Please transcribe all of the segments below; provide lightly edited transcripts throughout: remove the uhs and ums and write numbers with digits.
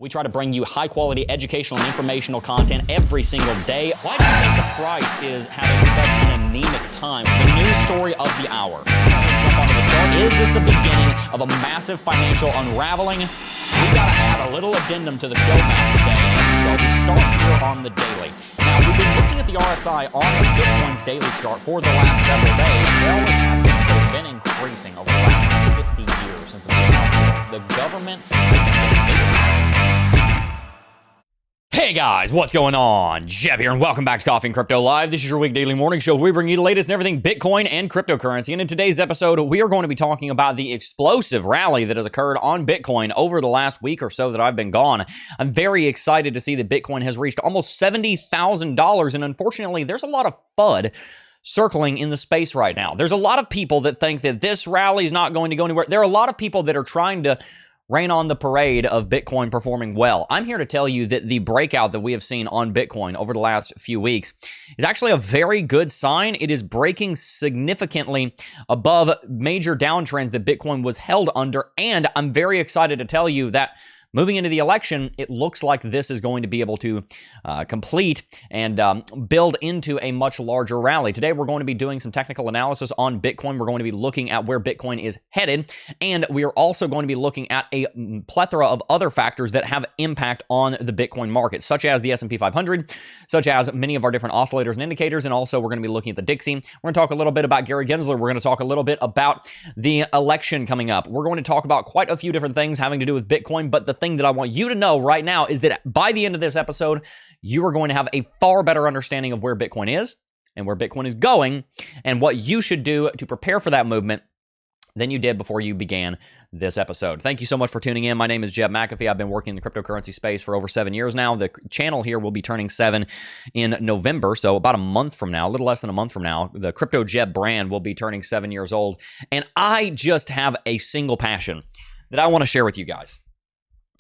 We try to bring you high-quality educational and informational content every single day. Why do you think the price is having such an anemic time? The news story of the hour. Jump onto the chart. Is this the beginning of a massive financial unraveling? We got to add a little addendum to the show map today. So we start here on the daily. Now, we've been looking at the RSI on Bitcoin's daily chart for the last several days. It always has been, but it's been increasing over the last 50 years since the government has been getting bigger. Hey guys, what's going on? Jeb here, and welcome back to Coffee and Crypto Live. This is your week daily morning show where we bring you the latest and everything Bitcoin and cryptocurrency. And in today's episode, we are going to be talking about the explosive rally that has occurred on Bitcoin over the last week or so that I've been gone. I'm very excited to see that Bitcoin has reached almost $70,000, and unfortunately, there's a lot of FUD circling in the space right now. There's a lot of people that think that this rally is not going to go anywhere. There are a lot of people that are trying to rain on the parade of Bitcoin performing well. I'm here to tell you that the breakout that we have seen on Bitcoin over the last few weeks is actually a very good sign. It is breaking significantly above major downtrends that Bitcoin was held under, and I'm very excited to tell you that moving into the election, it looks like this is going to be able to complete and build into a much larger rally. Today, we're going to be doing some technical analysis on Bitcoin. We're going to be looking at where Bitcoin is headed, and we are also going to be looking at a plethora of other factors that have impact on the Bitcoin market, such as the S&P 500, such as many of our different oscillators and indicators, and also we're going to be looking at the Dixie. We're going to talk a little bit about Gary Gensler. We're going to talk a little bit about the election coming up. We're going to talk about quite a few different things having to do with Bitcoin, but the thing that I want you to know right now is that by the end of this episode, you are going to have a far better understanding of where Bitcoin is and where Bitcoin is going and what you should do to prepare for that movement than you did before you began this episode. Thank you so much for tuning in. My name is Jeb McAfee. I've been working in the cryptocurrency space for over 7 years now. The channel here will be turning 7 in November, so about a month from now, a little less than a month from now, the Crypto Jeb brand will be turning 7 years old, and I just have a single passion that I want to share with you guys.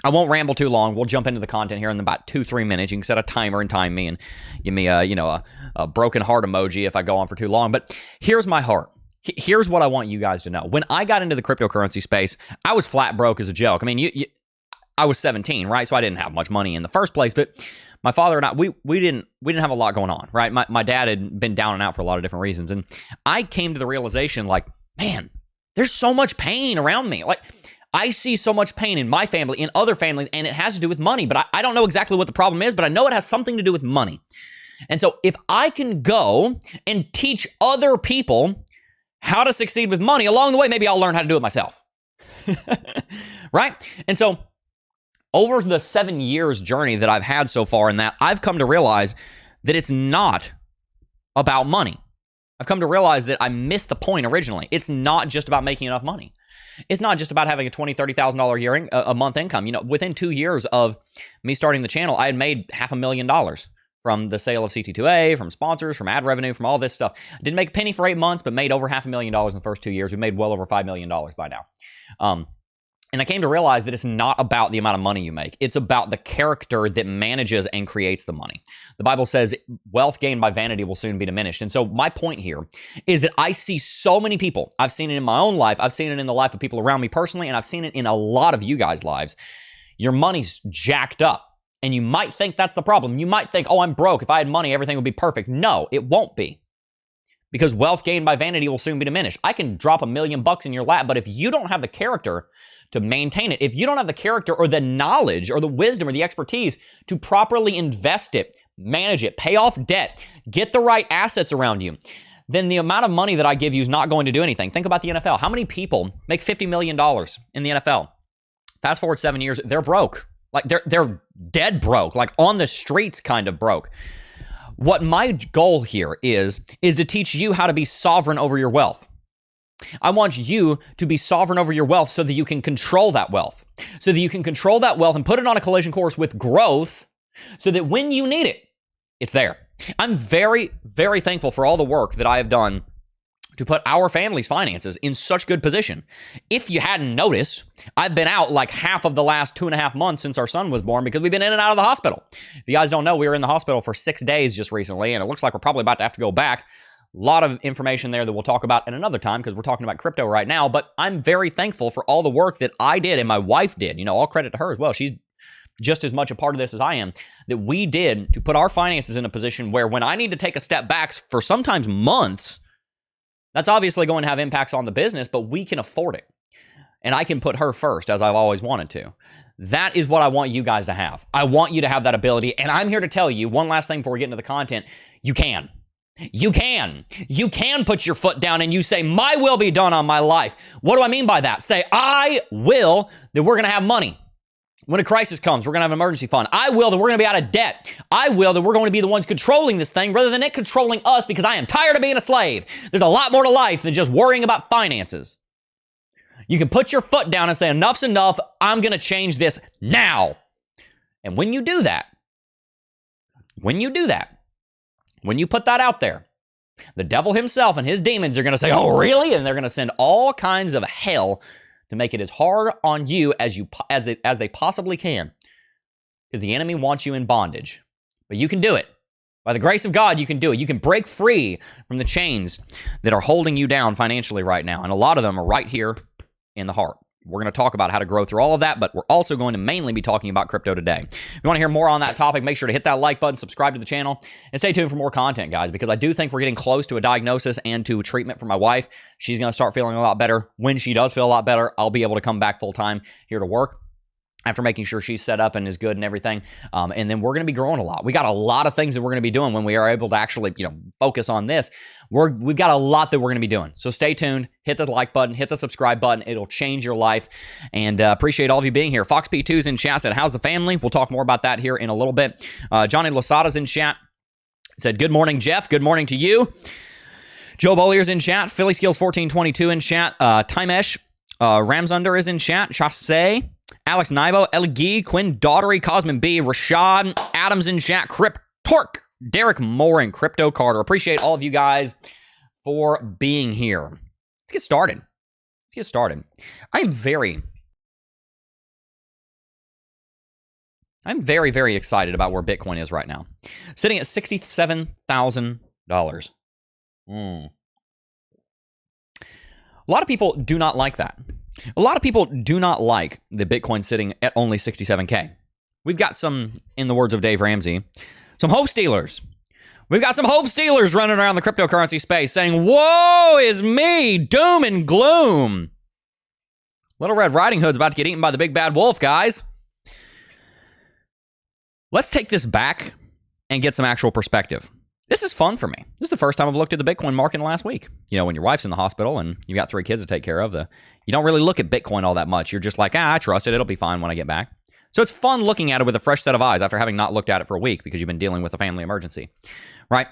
I won't ramble too long. We'll jump into the content here in about 2-3 minutes. You can set a timer and time me and give me a broken heart emoji if I go on for too long. But here's my heart. Here's what I want you guys to know. When I got into the cryptocurrency space, I was flat broke as a joke. I mean, I was 17, right? So I didn't have much money in the first place. But my father and I, we didn't have a lot going on, right? My dad had been down and out for a lot of different reasons, and I came to the realization, like, man, there's so much pain around me. Like, I see so much pain in my family, in other families, and it has to do with money. But I don't know exactly what the problem is, but I know it has something to do with money. And so if I can go and teach other people how to succeed with money along the way, maybe I'll learn how to do it myself. Right? And so over the 7 years journey that I've had so far in that, I've come to realize that it's not about money. I've come to realize that I missed the point originally. It's not just about making enough money. It's not just about having a $20,000, $30,000 a month income. You know, within 2 years of me starting the channel, I had made $500,000 from the sale of CT2A, from sponsors, from ad revenue, from all this stuff. I didn't make a penny for 8 months, but made over $500,000 in the first 2 years. We made well over $5 million by now. And I came to realize that it's not about the amount of money you make. It's about the character that manages and creates the money. The Bible says wealth gained by vanity will soon be diminished. And so my point here is that I see so many people. I've seen it in my own life. I've seen it in the life of people around me personally, and I've seen it in a lot of you guys' lives. Your money's jacked up, and you might think that's the problem. You might think, oh, I'm broke. If I had money, everything would be perfect. No, it won't be. Because wealth gained by vanity will soon be diminished. I can drop $1 million in your lap, but if you don't have the character to maintain it, if you don't have the character or the knowledge or the wisdom or the expertise to properly invest it, manage it, pay off debt, get the right assets around you, then the amount of money that I give you is not going to do anything. Think about the NFL. How many people make $50 million in the NFL? Fast forward 7 years, they're broke. Like they're dead broke, like on the streets kind of broke. What my goal here is to teach you how to be sovereign over your wealth. I want you to be sovereign over your wealth so that you can control that wealth. So that you can control that wealth and put it on a collision course with growth so that when you need it, it's there. I'm very, very thankful for all the work that I have done to put our family's finances in such good position. If you hadn't noticed, I've been out like half of the last 2.5 months since our son was born because we've been in and out of the hospital. If you guys don't know, we were in the hospital for 6 days just recently, and it looks like we're probably about to have to go back. A lot of information there that we'll talk about in another time because we're talking about crypto right now, but I'm very thankful for all the work that I did and my wife did. You know, all credit to her as well. She's just as much a part of this as I am, that we did to put our finances in a position where when I need to take a step back for sometimes months, that's obviously going to have impacts on the business, but we can afford it. And I can put her first, as I've always wanted to. That is what I want you guys to have. I want you to have that ability. And I'm here to tell you one last thing before we get into the content. You can. You can. You can put your foot down and you say, my will be done on my life. What do I mean by that? Say, I will that we're going to have money. When a crisis comes, we're going to have an emergency fund. I will that we're going to be out of debt. I will that we're going to be the ones controlling this thing rather than it controlling us, because I am tired of being a slave. There's a lot more to life than just worrying about finances. You can put your foot down and say, enough's enough. I'm going to change this now. And when you do that, when you put that out there, the devil himself and his demons are going to say, oh, really? And they're going to send all kinds of hell to make it as hard on you as they possibly can, because the enemy wants you in bondage. But you can do it. By the grace of God, you can do it. You can break free from the chains that are holding you down financially right now. And a lot of them are right here in the heart. We're going to talk about how to grow through all of that, but we're also going to mainly be talking about crypto today. If you want to hear more on that topic, make sure to hit that like button, subscribe to the channel, and stay tuned for more content, guys, because I do think we're getting close to a diagnosis and to treatment for my wife. She's going to start feeling a lot better. When she does feel a lot better, I'll be able to come back full-time here to work, after making sure she's set up and is good and everything. And then we're going to be growing a lot. We got a lot of things that we're going to be doing when we are able to actually, focus on this. We've got a lot that we're going to be doing. So stay tuned, hit the like button, hit the subscribe button. It'll change your life. And appreciate all of you being here. Fox P2's in chat, said, how's the family? We'll talk more about that here in a little bit. Johnny Losada's in chat, said, good morning, Jeff. Good morning to you. Joe Bollier's in chat. Philly Skills 1422 in chat. Timesh Ramsunder is in chat. Chasse. Alex Nibo, Elgi, Quinn Daughtery, Cosmin B, Rashad, Adams in chat, Crip Torque, Derek Moore, and Crypto Carter. Appreciate all of you guys for being here. Let's get started. I'm very, very excited about where Bitcoin is right now. Sitting at $67,000. A lot of people do not like that. A lot of people do not like the Bitcoin sitting at only 67K. We've got some, in the words of Dave Ramsey, some hope stealers. We've got some hope stealers running around the cryptocurrency space saying, woe is me, doom and gloom. Little Red Riding Hood's about to get eaten by the big bad wolf, guys. Let's take this back and get some actual perspective. This is fun for me. This is the first time I've looked at the Bitcoin market in the last week. When your wife's in the hospital and you've got 3 kids to take care of, you don't really look at Bitcoin all that much. You're just like, I trust it. It'll be fine when I get back. So it's fun looking at it with a fresh set of eyes after having not looked at it for a week because you've been dealing with a family emergency, right?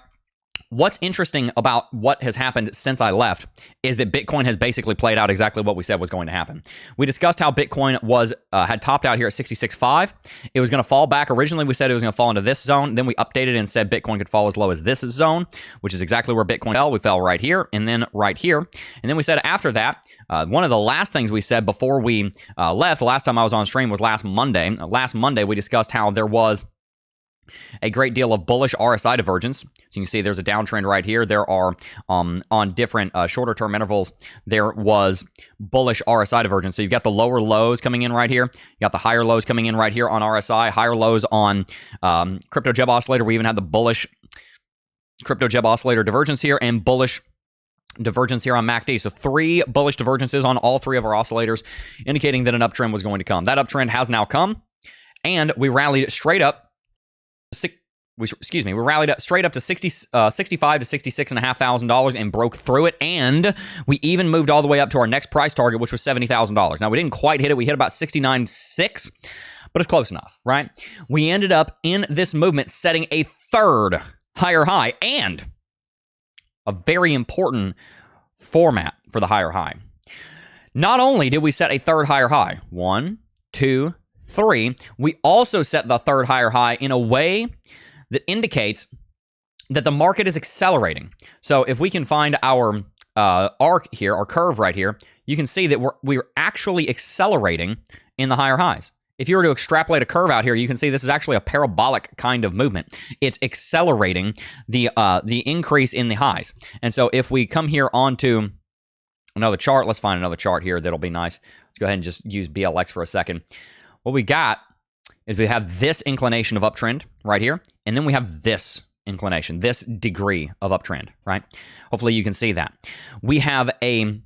What's interesting about what has happened since I left is that Bitcoin has basically played out exactly what we said was going to happen. We discussed how Bitcoin had topped out here at 66.5. It was going to fall back. Originally, we said it was going to fall into this zone. Then we updated and said Bitcoin could fall as low as this zone, which is exactly where Bitcoin fell. We fell right here and then right here. And then we said after that, one of the last things we said before we left, the last time I was on stream was last Monday. Last Monday, we discussed how there was a great deal of bullish RSI divergence. So you can see there's a downtrend right here. There are, on different shorter term intervals, there was bullish RSI divergence. So you've got the lower lows coming in right here. You got the higher lows coming in right here on RSI, higher lows on Crypto Jeb Oscillator. We even had the bullish Crypto Jeb Oscillator divergence here and bullish divergence here on MACD. So 3 bullish divergences on all 3 of our oscillators, indicating that an uptrend was going to come. That uptrend has now come, and we rallied straight up. We rallied up straight up to $65 to $66,500 and broke through it. And we even moved all the way up to our next price target, which was $70,000. Now, we didn't quite hit it. We hit about 69.6, but it's close enough, right? We ended up in this movement setting a 3rd higher high and a very important format for the higher high. Not only did we set a 3rd higher high, 1, 2, 3, we also set the 3rd higher high in a way that indicates that the market is accelerating. So if we can find our arc here, our curve right here, you can see that we're actually accelerating in the higher highs. If you were to extrapolate a curve out here, you can see this is actually a parabolic kind of movement. It's accelerating the increase in the highs. And so if we come here onto another chart, let's find another chart here that'll be nice. Let's go ahead and just use BLX for a second. What we got is we have this inclination of uptrend right here, and then we have this inclination, this degree of uptrend, right? Hopefully you can see that. We have a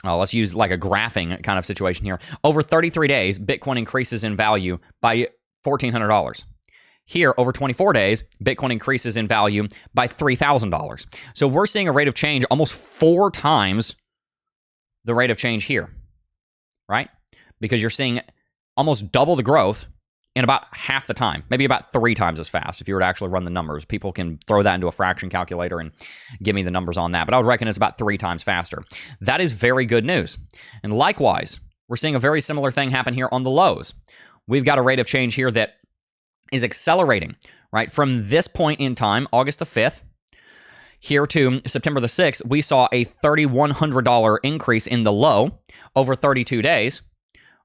let's use like a graphing kind of situation here. Over 33 days, Bitcoin increases in value by $1,400. Here, over 24 days, Bitcoin increases in value by $3,000. So we're seeing a rate of change almost 4 times the rate of change here, right? Because you're seeing almost double the growth in about half the time, maybe about 3 times as fast. If you were to actually run the numbers, people can throw that into a fraction calculator and give me the numbers on that. But I would reckon it's about 3 times faster. That is very good news. And likewise, we're seeing a very similar thing happen here on the lows. We've got a rate of change here that is accelerating, right? From this point in time, August the 5th, here to September the 6th, we saw a $3,100 increase in the low over 32 days.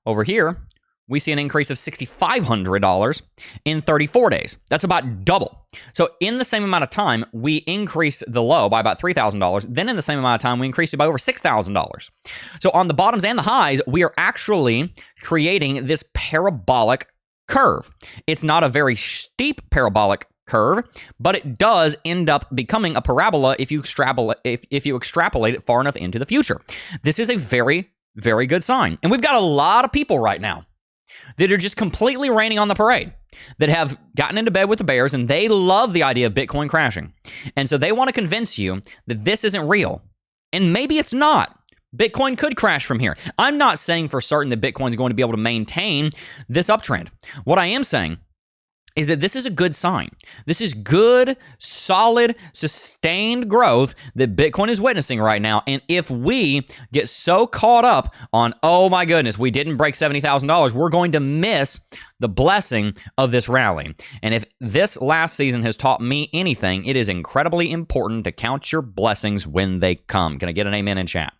Over here, we see an increase of $6,500 in 34 days. That's about double. So in the same amount of time, we increased the low by about $3,000. Then in the same amount of time, we increased it by over $6,000. So on the bottoms and the highs, we are actually creating this parabolic curve. It's not a very steep parabolic curve, but it does end up becoming a parabola if you extrapolate it far enough into the future. This is a very, very good sign. And we've got a lot of people right now that are just completely raining on the parade, that have gotten into bed with the bears, and they love the idea of Bitcoin crashing. And so they want to convince you that this isn't real. And maybe it's not. Bitcoin could crash from here. I'm not saying for certain that Bitcoin is going to be able to maintain this uptrend. What I am saying is that this is a good sign. This is good, solid, sustained growth that Bitcoin is witnessing right now. And if we get so caught up on, oh my goodness, we didn't break $70,000, we're going to miss the blessing of this rally. And if this last season has taught me anything, it is incredibly important to count your blessings when they come. Can I get an amen in chat?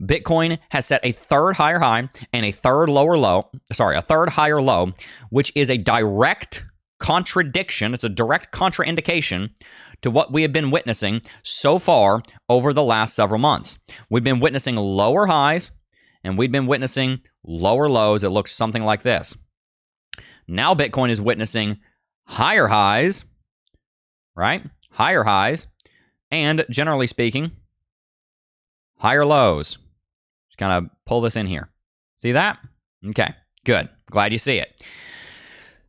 Bitcoin has set a third higher high and a third higher low, which is a direct contradiction. It's a direct contraindication to what we have been witnessing so far over the last several months. We've been witnessing lower highs and we've been witnessing lower lows. It looks something like this. Now Bitcoin is witnessing higher highs, right? Higher highs, and generally speaking, higher lows. Just kind of pull this in here. See that? Okay, good. Glad you see it.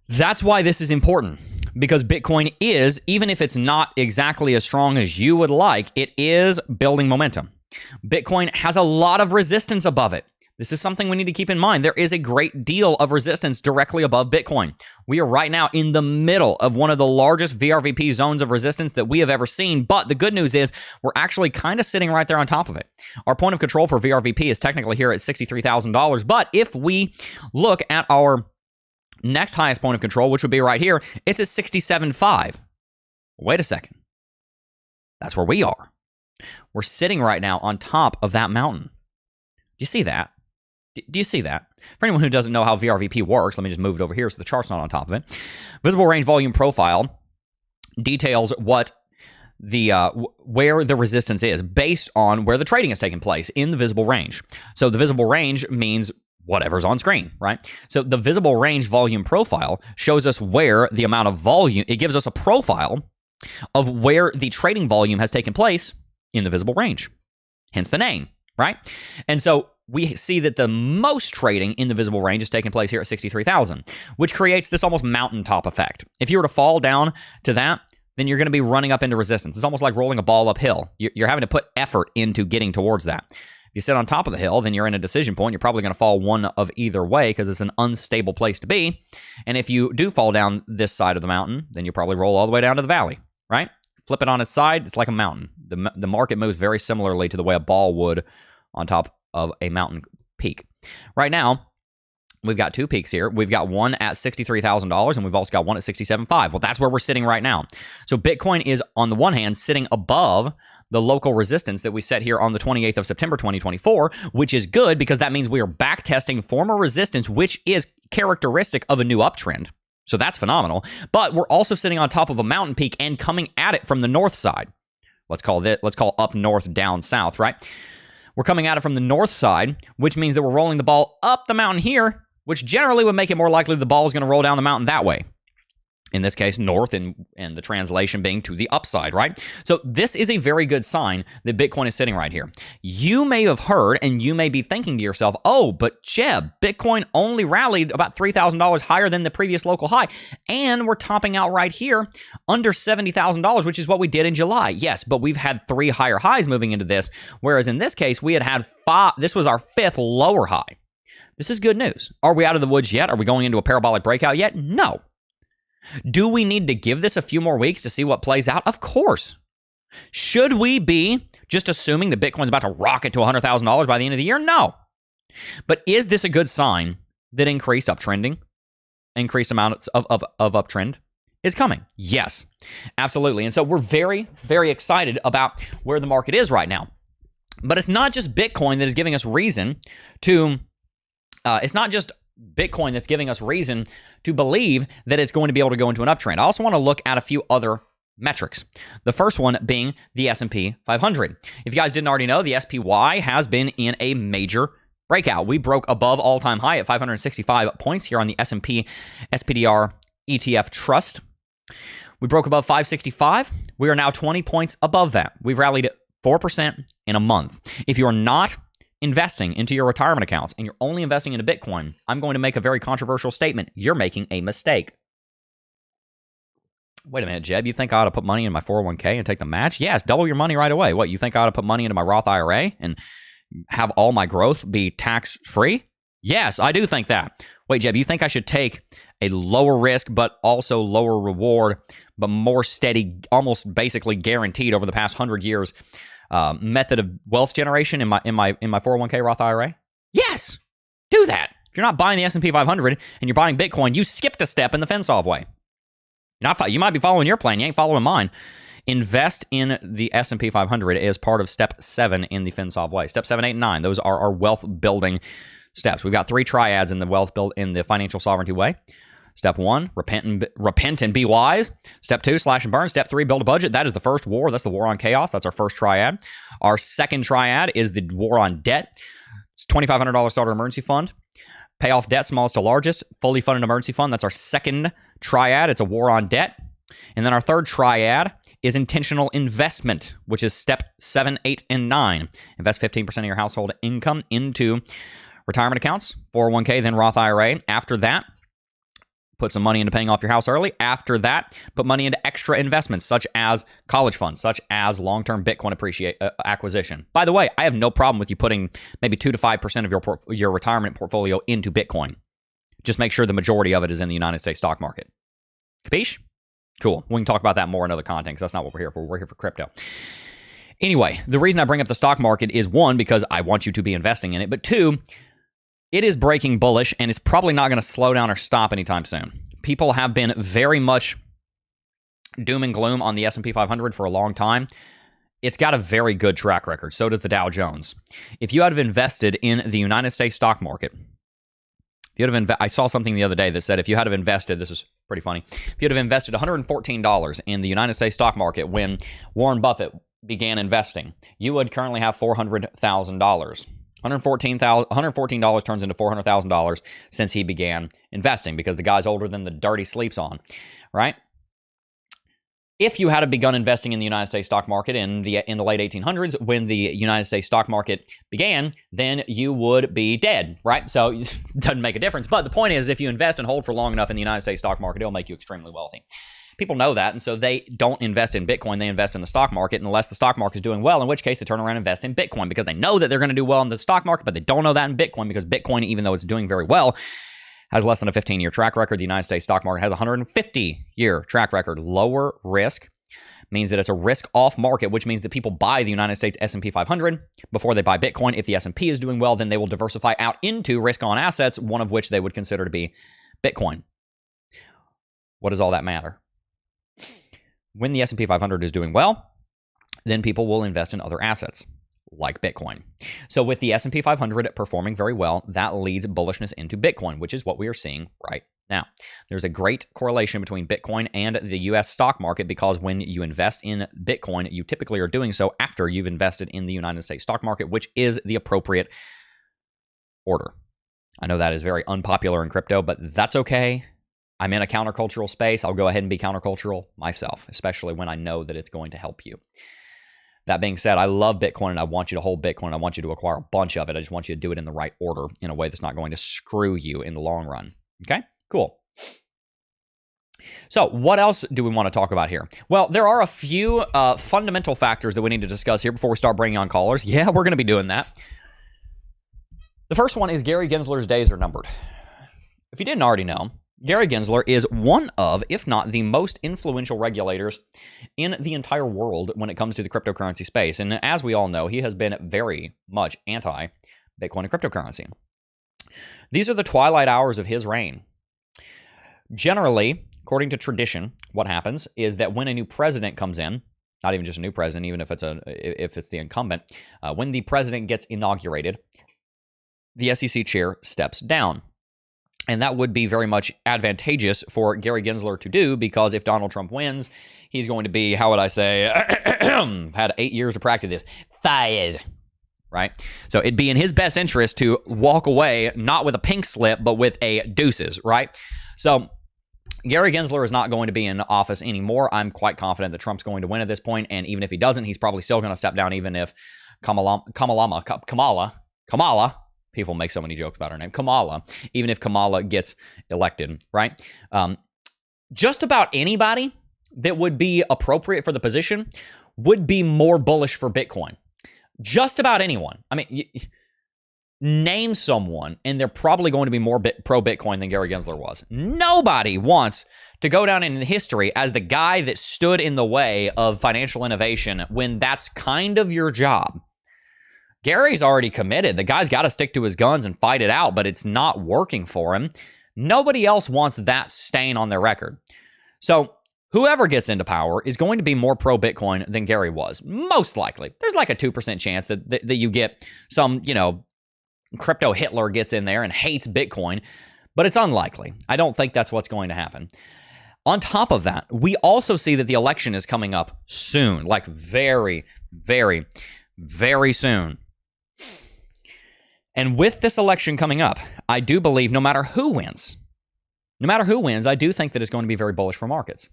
That's why this is important, because Bitcoin is, even if it's not exactly as strong as you would like, it is building momentum. Bitcoin has a lot of resistance above it. This is something we need to keep in mind. There is a great deal of resistance directly above Bitcoin. We are right now in the middle of one of the largest VRVP zones of resistance that we have ever seen. But the good news is we're actually kind of sitting right there on top of it. Our point of control for VRVP is technically here at $63,000. But if we look at our next highest point of control, which would be right here, it's at 67.5. Wait a second. That's where we are. We're sitting right now on top of that mountain. Do you see that? Do you see that? For anyone who doesn't know how VRVP works, let me just move it over here so the chart's not on top of it. Visible range volume profile details what the where the resistance is based on where the trading is taking place in the visible range. So the visible range means whatever's on screen, right? So the visible range volume profile shows us where the amount of volume, it gives us a profile of where the trading volume has taken place in the visible range. Hence the name, right? And so we see that the most trading in the visible range is taking place here at 63,000, which creates this almost mountaintop effect. If you were to fall down to that, then you're going to be running up into resistance. It's almost like rolling a ball uphill. You're having to put effort into getting towards that. If you sit on top of the hill, then you're in a decision point. You're probably going to fall one of either way because it's an unstable place to be. And if you do fall down this side of the mountain, then you probably roll all the way down to the valley, right? Flip it on its side, it's like a mountain. The market moves very similarly to the way a ball would on top of a mountain peak. Right now, we've got 2 peaks here. We've got one at $63,000, and we've also got one at 67.5. Well, that's where we're sitting right now. So Bitcoin is, on the one hand, sitting above the local resistance that we set here on the 28th of September, 2024, which is good because that means we are back testing former resistance, which is characteristic of a new uptrend. So that's phenomenal. But we're also sitting on top of a mountain peak and coming at it from the north side. Let's call up north, down south, right? We're coming at it from the north side, which means that we're rolling the ball up the mountain here which generally would make it more likely the ball is going to roll down the mountain that way. In this case, north, and the translation being to the upside, right? So this is a very good sign that Bitcoin is sitting right here. You may have heard, and you may be thinking to yourself, oh, but Jeb, Bitcoin only rallied about $3,000 higher than the previous local high, and we're topping out right here under $70,000, which is what we did in July. Yes, but we've had 3 higher highs moving into this, whereas in this case, we had 5. This was our 5th lower high. This is good news. Are we out of the woods yet? Are we going into a parabolic breakout yet? No. Do we need to give this a few more weeks to see what plays out? Of course. Should we be just assuming that Bitcoin's about to rocket to $100,000 by the end of the year? No. But is this a good sign that increased amounts of uptrend is coming? Yes, absolutely. And so we're very, very excited about where the market is right now. But it's not just Bitcoin that is giving us reason to, it's not just Bitcoin that's giving us reason to believe that it's going to be able to go into an uptrend. I also want to look at a few other metrics. The first one being the S&P 500. If you guys didn't already know, the SPY has been in a major breakout. We broke above all-time high at 565 points here on the S&P SPDR ETF Trust. We broke above 565. We are now 20 points above that. We've rallied 4% in a month. If you're not investing into your retirement accounts and you're only investing into Bitcoin, I'm going to make a very controversial statement. You're making a mistake. Wait a minute, Jeb, you think I ought to put money in my 401k and take the match? Yes, double your money right away. What, you think I ought to put money into my Roth IRA and have all my growth be tax-free? Yes, I do think that. Wait, Jeb, you think I should take a lower risk but also lower reward but more steady, almost basically guaranteed over the past 100 years method of wealth generation in my 401k Roth IRA? Yes, do that. If you're not buying the S&P 500 and you're buying Bitcoin, you skipped a step in the FinSolve way. You might be following your plan. You ain't following mine. Invest in the S&P 500 as part of step 7 in the FinSolve way. Step 7, 8, and 9. Those are our wealth building steps. We've got 3 triads in the wealth build in the financial sovereignty way. Step 1, repent and be wise. Step 2, slash and burn. Step 3, build a budget. That is the first war. That's the war on chaos. That's our first triad. Our second triad is the war on debt. It's $2,500 starter emergency fund. Pay off debt, smallest to largest. Fully funded emergency fund. That's our second triad. It's a war on debt. And then our third triad is intentional investment, which is step 7, 8, and 9. Invest 15% of your household income into retirement accounts, 401k, then Roth IRA. After that, put some money into paying off your house early. After that, put money into extra investments, such as college funds, such as long-term Bitcoin acquisition. By the way, I have no problem with you putting maybe 2 to 5% of your retirement portfolio into Bitcoin. Just make sure the majority of it is in the United States stock market. Capiche? Cool. We can talk about that more in other content, because that's not what we're here for. We're here for crypto. Anyway, the reason I bring up the stock market is, 1, because I want you to be investing in it, but 2, it is breaking bullish, and it's probably not going to slow down or stop anytime soon. People have been very much doom and gloom on the S&P 500 for a long time. It's got a very good track record. So does the Dow Jones. If you had invested in the United States stock market, I saw something the other day that said if you had invested, this is pretty funny, if you had invested $114 in the United States stock market when Warren Buffett began investing, you would currently have $400,000. $114 turns into $400,000 since he began investing, because the guy's older than the dirt he sleeps on, right? If you had begun investing in the United States stock market in the late 1800s, when the United States stock market began, then you would be dead, right? So it doesn't make a difference. But the point is, if you invest and hold for long enough in the United States stock market, it'll make you extremely wealthy. People know that, and so they don't invest in Bitcoin. They invest in the stock market, unless the stock market is doing well, in which case they turn around and invest in Bitcoin, because they know that they're going to do well in the stock market, but they don't know that in Bitcoin, because Bitcoin, even though it's doing very well, has less than a 15-year track record. The United States stock market has a 150-year track record. Lower risk means that it's a risk-off market, which means that people buy the United States S&P 500 before they buy Bitcoin. If the S&P is doing well, then they will diversify out into risk-on assets, one of which they would consider to be Bitcoin. What does all that matter? When the S&P 500 is doing well, then people will invest in other assets, like Bitcoin. So with the S&P 500 performing very well, that leads bullishness into Bitcoin, which is what we are seeing right now. There's a great correlation between Bitcoin and the U.S. stock market, because when you invest in Bitcoin, you typically are doing so after you've invested in the United States stock market, which is the appropriate order. I know that is very unpopular in crypto, but that's okay. I'm in a countercultural space. I'll go ahead and be countercultural myself, especially when I know that it's going to help you. That being said, I love Bitcoin and I want you to hold Bitcoin. I want you to acquire a bunch of it. I just want you to do it in the right order in a way that's not going to screw you in the long run. Okay, cool. So what else do we want to talk about here? Well, there are a few fundamental factors that we need to discuss here before we start bringing on callers. Yeah, we're going to be doing that. The first one is Gary Gensler's days are numbered. If you didn't already know, Gary Gensler is one of, if not the most influential regulators in the entire world when it comes to the cryptocurrency space. And as we all know, he has been very much anti-Bitcoin and cryptocurrency. These are the twilight hours of his reign. Generally, according to tradition, what happens is that when a new president comes in, not even just a new president, even if it's the incumbent, when the president gets inaugurated, the SEC chair steps down. And that would be very much advantageous for Gary Gensler to do, because if Donald Trump wins, he's going to be, how would I say, had 8 years to practice this, fired, right? So it'd be in his best interest to walk away, not with a pink slip, but with a deuces, right? So Gary Gensler is not going to be in office anymore. I'm quite confident that Trump's going to win at this point, and even if he doesn't, he's probably still going to step down, even if Kamala, people make so many jokes about her name, Kamala, even if Kamala gets elected, right? Just about anybody that would be appropriate for the position would be more bullish for Bitcoin. Just about anyone. I mean, name someone, and they're probably going to be more pro-Bitcoin than Gary Gensler was. Nobody wants to go down in history as the guy that stood in the way of financial innovation when that's kind of your job. Gary's already committed. The guy's got to stick to his guns and fight it out, but it's not working for him. Nobody else wants that stain on their record. So whoever gets into power is going to be more pro-Bitcoin than Gary was, most likely. There's like a 2% chance that you get some, crypto Hitler gets in there and hates Bitcoin, but it's unlikely. I don't think that's what's going to happen. On top of that, we also see that the election is coming up soon, like very, very, very soon. And with this election coming up, I do believe no matter who wins, I do think that it's going to be very bullish for markets.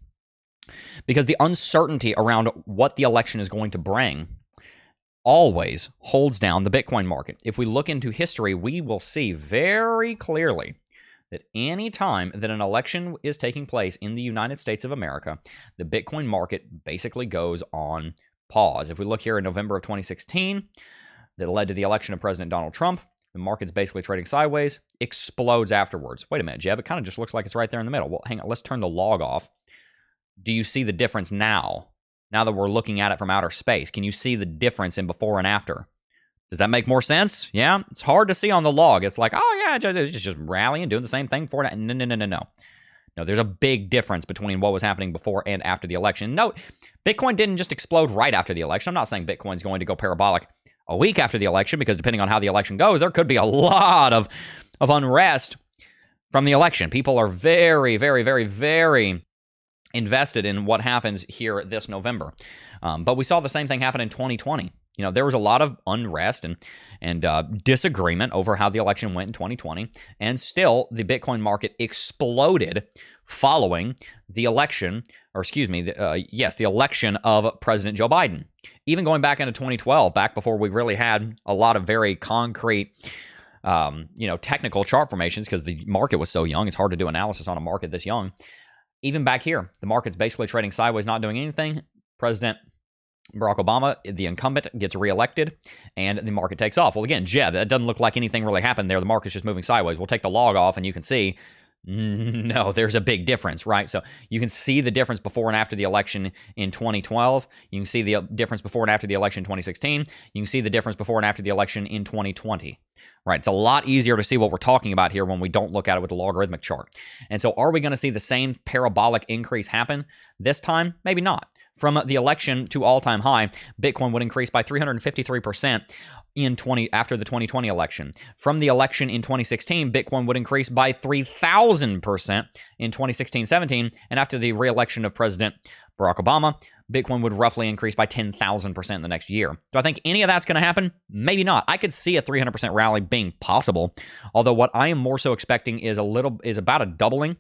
Because the uncertainty around what the election is going to bring always holds down the Bitcoin market. If we look into history, we will see very clearly that any time that an election is taking place in the United States of America, the Bitcoin market basically goes on pause. If we look here in November of 2016, that led to the election of President Donald Trump, the market's basically trading sideways, explodes afterwards. Wait a minute, Jeb, it kind of just looks like it's right there in the middle. Well, hang on, let's turn the log off. Do you see the difference now? Now that we're looking at it from outer space, can you see the difference in before and after? Does that make more sense? Yeah, it's hard to see on the log. It's like, oh yeah, it's just rallying, doing the same thing for it. No. No, there's a big difference between what was happening before and after the election. No, Bitcoin didn't just explode right after the election. I'm not saying Bitcoin's going to go parabolic a week after the election, because depending on how the election goes, there could be a lot of unrest from the election. People are very, very, very, very invested in what happens here this November. But we saw the same thing happen in 2020. There was a lot of unrest and disagreement over how the election went in 2020, and still the Bitcoin market exploded following the election, the election of President Joe Biden. Even going back into 2012, back before we really had a lot of very concrete, technical chart formations, because the market was so young, it's hard to do analysis on a market this young. Even back here, the market's basically trading sideways, not doing anything. President Barack Obama, the incumbent, gets reelected, and the market takes off. Well, again, Jeb, that doesn't look like anything really happened there. The market's just moving sideways. We'll take the log off, and you can see, no, there's a big difference, right? So you can see the difference before and after the election in 2012. You can see the difference before and after the election in 2016. You can see the difference before and after the election in 2020. Right, it's a lot easier to see what we're talking about here when we don't look at it with the logarithmic chart. And so are we going to see the same parabolic increase happen this time? Maybe not. from the election to all-time high, Bitcoin would increase by 353% after the 2020 election. From the election in 2016, Bitcoin would increase by 3,000% in 2016-17, and after the re-election of President Barack Obama, Bitcoin would roughly increase by 10,000% in the next year. Do I think any of that's going to happen? Maybe not. I could see a 300% rally being possible, although what I am more so expecting is about a doubling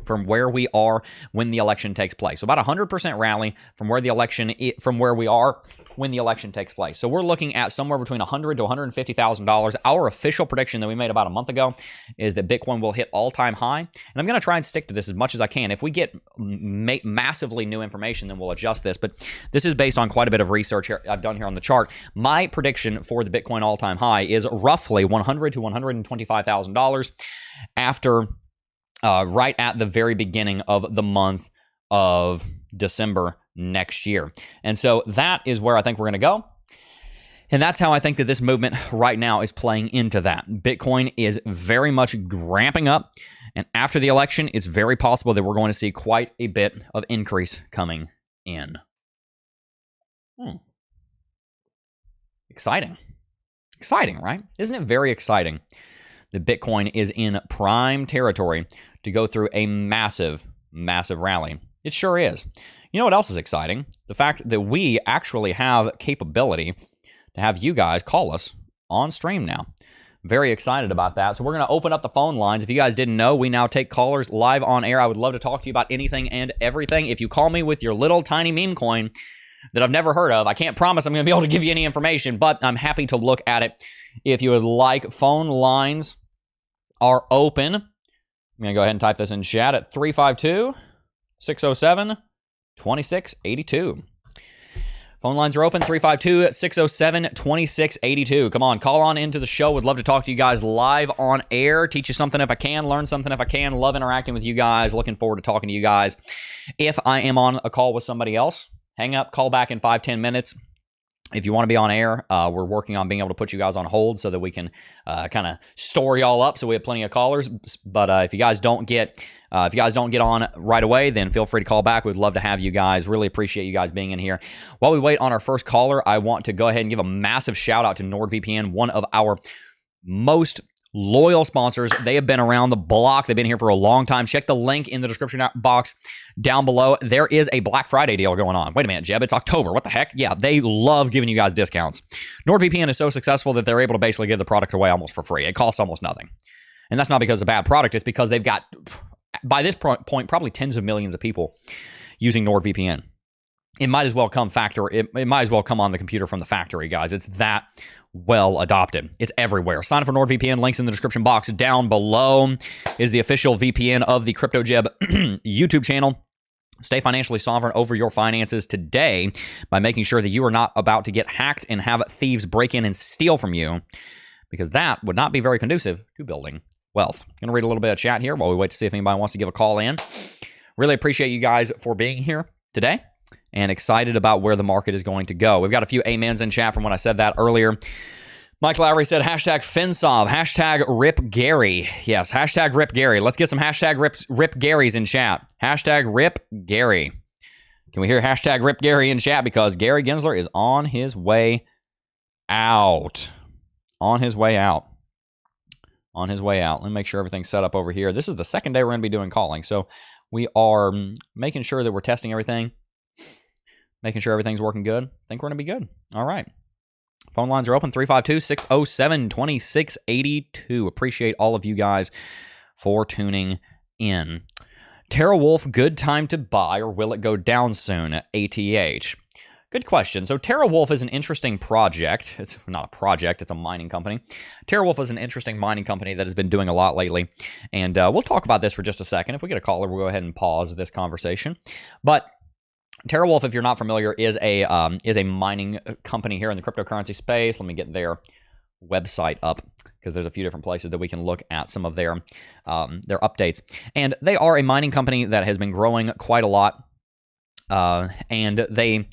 from where we are when the election takes place. So about 100% rally from where we are when the election takes place. So we're looking at somewhere between $100,000 to $150,000. Our official prediction that we made about a month ago is that Bitcoin will hit all-time high. And I'm going to try and stick to this as much as I can. If we get massively new information, then we'll adjust this. But this is based on quite a bit of research I've done here on the chart. My prediction for the Bitcoin all-time high is roughly $100,000 to $125,000 after right at the very beginning of the month of December next year. And so that is where I think we're going to go. And that's how I think that this movement right now is playing into that. Bitcoin is very much ramping up. And after the election, it's very possible that we're going to see quite a bit of increase coming in. Exciting. Exciting, right? Isn't it very exciting that Bitcoin is in prime territory to go through a massive, massive rally? It sure is. You know what else is exciting? The fact that we actually have capability to have you guys call us on stream now. Very excited about that. So we're going to open up the phone lines. If you guys didn't know, we now take callers live on air. I would love to talk to you about anything and everything. If you call me with your little tiny meme coin that I've never heard of, I can't promise I'm going to be able to give you any information, but I'm happy to look at it. If you would like, phone lines are open. I'm going to go ahead and type this in chat at 352-607-2682. Phone lines are open, 352-607-2682. Come on, call on into the show. Would love to talk to you guys live on air. Teach you something if I can, learn something if I can. Love interacting with you guys. Looking forward to talking to you guys. If I am on a call with somebody else, hang up, call back in 5-10 minutes. If you want to be on air, we're working on being able to put you guys on hold so that we can kind of store y'all up so we have plenty of callers. But if you guys don't get on right away, then feel free to call back. We'd love to have you guys. Really appreciate you guys being in here. While we wait on our first caller, I want to go ahead and give a massive shout out to NordVPN, one of our most loyal sponsors. They have been around the block. They've been here for a long time. Check the link in the description box down below. There is a Black Friday deal going on. Wait a minute, Jeb, it's October. What the heck? Yeah, they love giving you guys discounts. NordVPN is so successful that they're able to basically give the product away almost for free. It costs almost nothing. And that's not because it's a bad product. It's because they've got, by this point, probably tens of millions of people using NordVPN. It might as well come it might as well come on the computer from the factory, guys. It's that well adopted. It's everywhere. Sign up for NordVPN. Links in the description box down below. Is the official VPN of the CryptoJeb YouTube channel. Stay financially sovereign over your finances today by making sure that you are not about to get hacked and have thieves break in and steal from you, because that would not be very conducive to building wealth. I'm going to read a little bit of chat here while we wait to see if anybody wants to give a call in. Really appreciate you guys for being here today and excited about where the market is going to go. We've got a few amens in chat from when I said that earlier. Mike Lowry said, hashtag FinSov, hashtag Rip Gary. Yes, hashtag Rip Gary. Let's get some hashtag Rip Garys in chat. Hashtag Rip Gary. Can we hear hashtag Rip Gary in chat? Because Gary Gensler is on his way out. On his way out. On his way out. Let me make sure everything's set up over here. This is the second day we're going to be doing calling. So we are making sure that we're testing everything. Making sure everything's working good. I think we're going to be good. All right. Phone lines are open, 352-607-2682. Appreciate all of you guys for tuning in. TeraWolf, good time to buy, or will it go down soon? ATH. Good question. So TeraWolf is an interesting project. It's not a project, it's a mining company. TeraWolf is an interesting mining company that has been doing a lot lately. And we'll talk about this for just a second. If we get a caller, we'll go ahead and pause this conversation. But TeraWolf, if you're not familiar, is a mining company here in the cryptocurrency space. Let me get their website up, because there's a few different places that we can look at some of their updates. And they are a mining company that has been growing quite a lot. And they've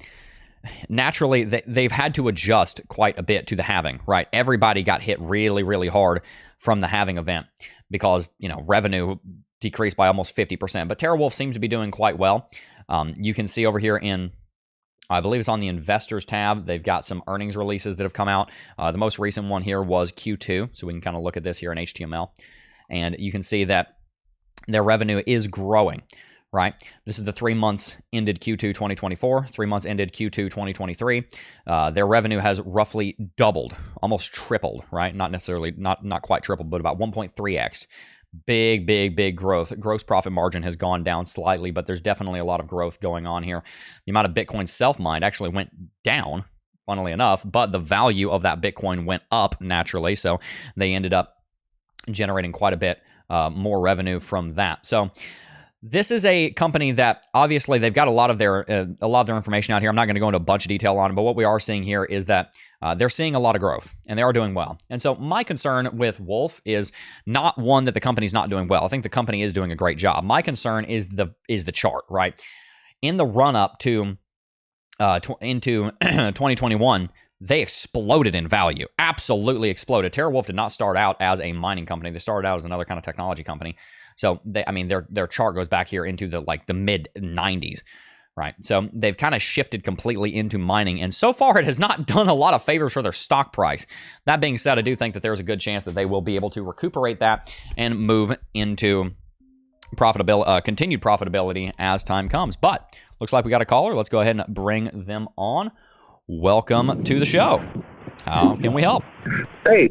had to adjust quite a bit to the halving, right? Everybody got hit really, really hard from the halving event because, revenue decreased by almost 50%. But TeraWolf seems to be doing quite well. You can see over here in I believe it's on the investors tab. They've got some earnings releases that have come out. The most recent one here was Q2. So we can kind of look at this here in HTML. And you can see that their revenue is growing, right? This is the 3 months ended Q2 2024, 3 months ended Q2 2023. Their revenue has roughly doubled, almost tripled, right? Not necessarily, not quite tripled, but about 1.3x. Big growth. Gross profit margin has gone down slightly, but there's definitely a lot of growth going on here. The amount of Bitcoin self-mined actually went down, funnily enough, but the value of that Bitcoin went up naturally. So they ended up generating quite a bit more revenue from that. So this is a company that obviously they've got a lot of their information out here. I'm not going to go into a bunch of detail on it, but what we are seeing here is that they're seeing a lot of growth and they are doing well. And so my concern with Wolf is not one that the company's not doing well. I think the company is doing a great job. My concern is the chart, right? In the run up to into 2021, they exploded in value, absolutely exploded. TeraWolf did not start out as a mining company. They started out as another kind of technology company. So their chart goes back here into the mid 90s, right? So they've kind of shifted completely into mining, and so far it has not done a lot of favors for their stock price. That being said, I do think that there's a good chance that they will be able to recuperate that and move into profitability, continued profitability as time comes. But looks like we got a caller. Let's go ahead and bring them on. Welcome to the show. How can we help? Hey,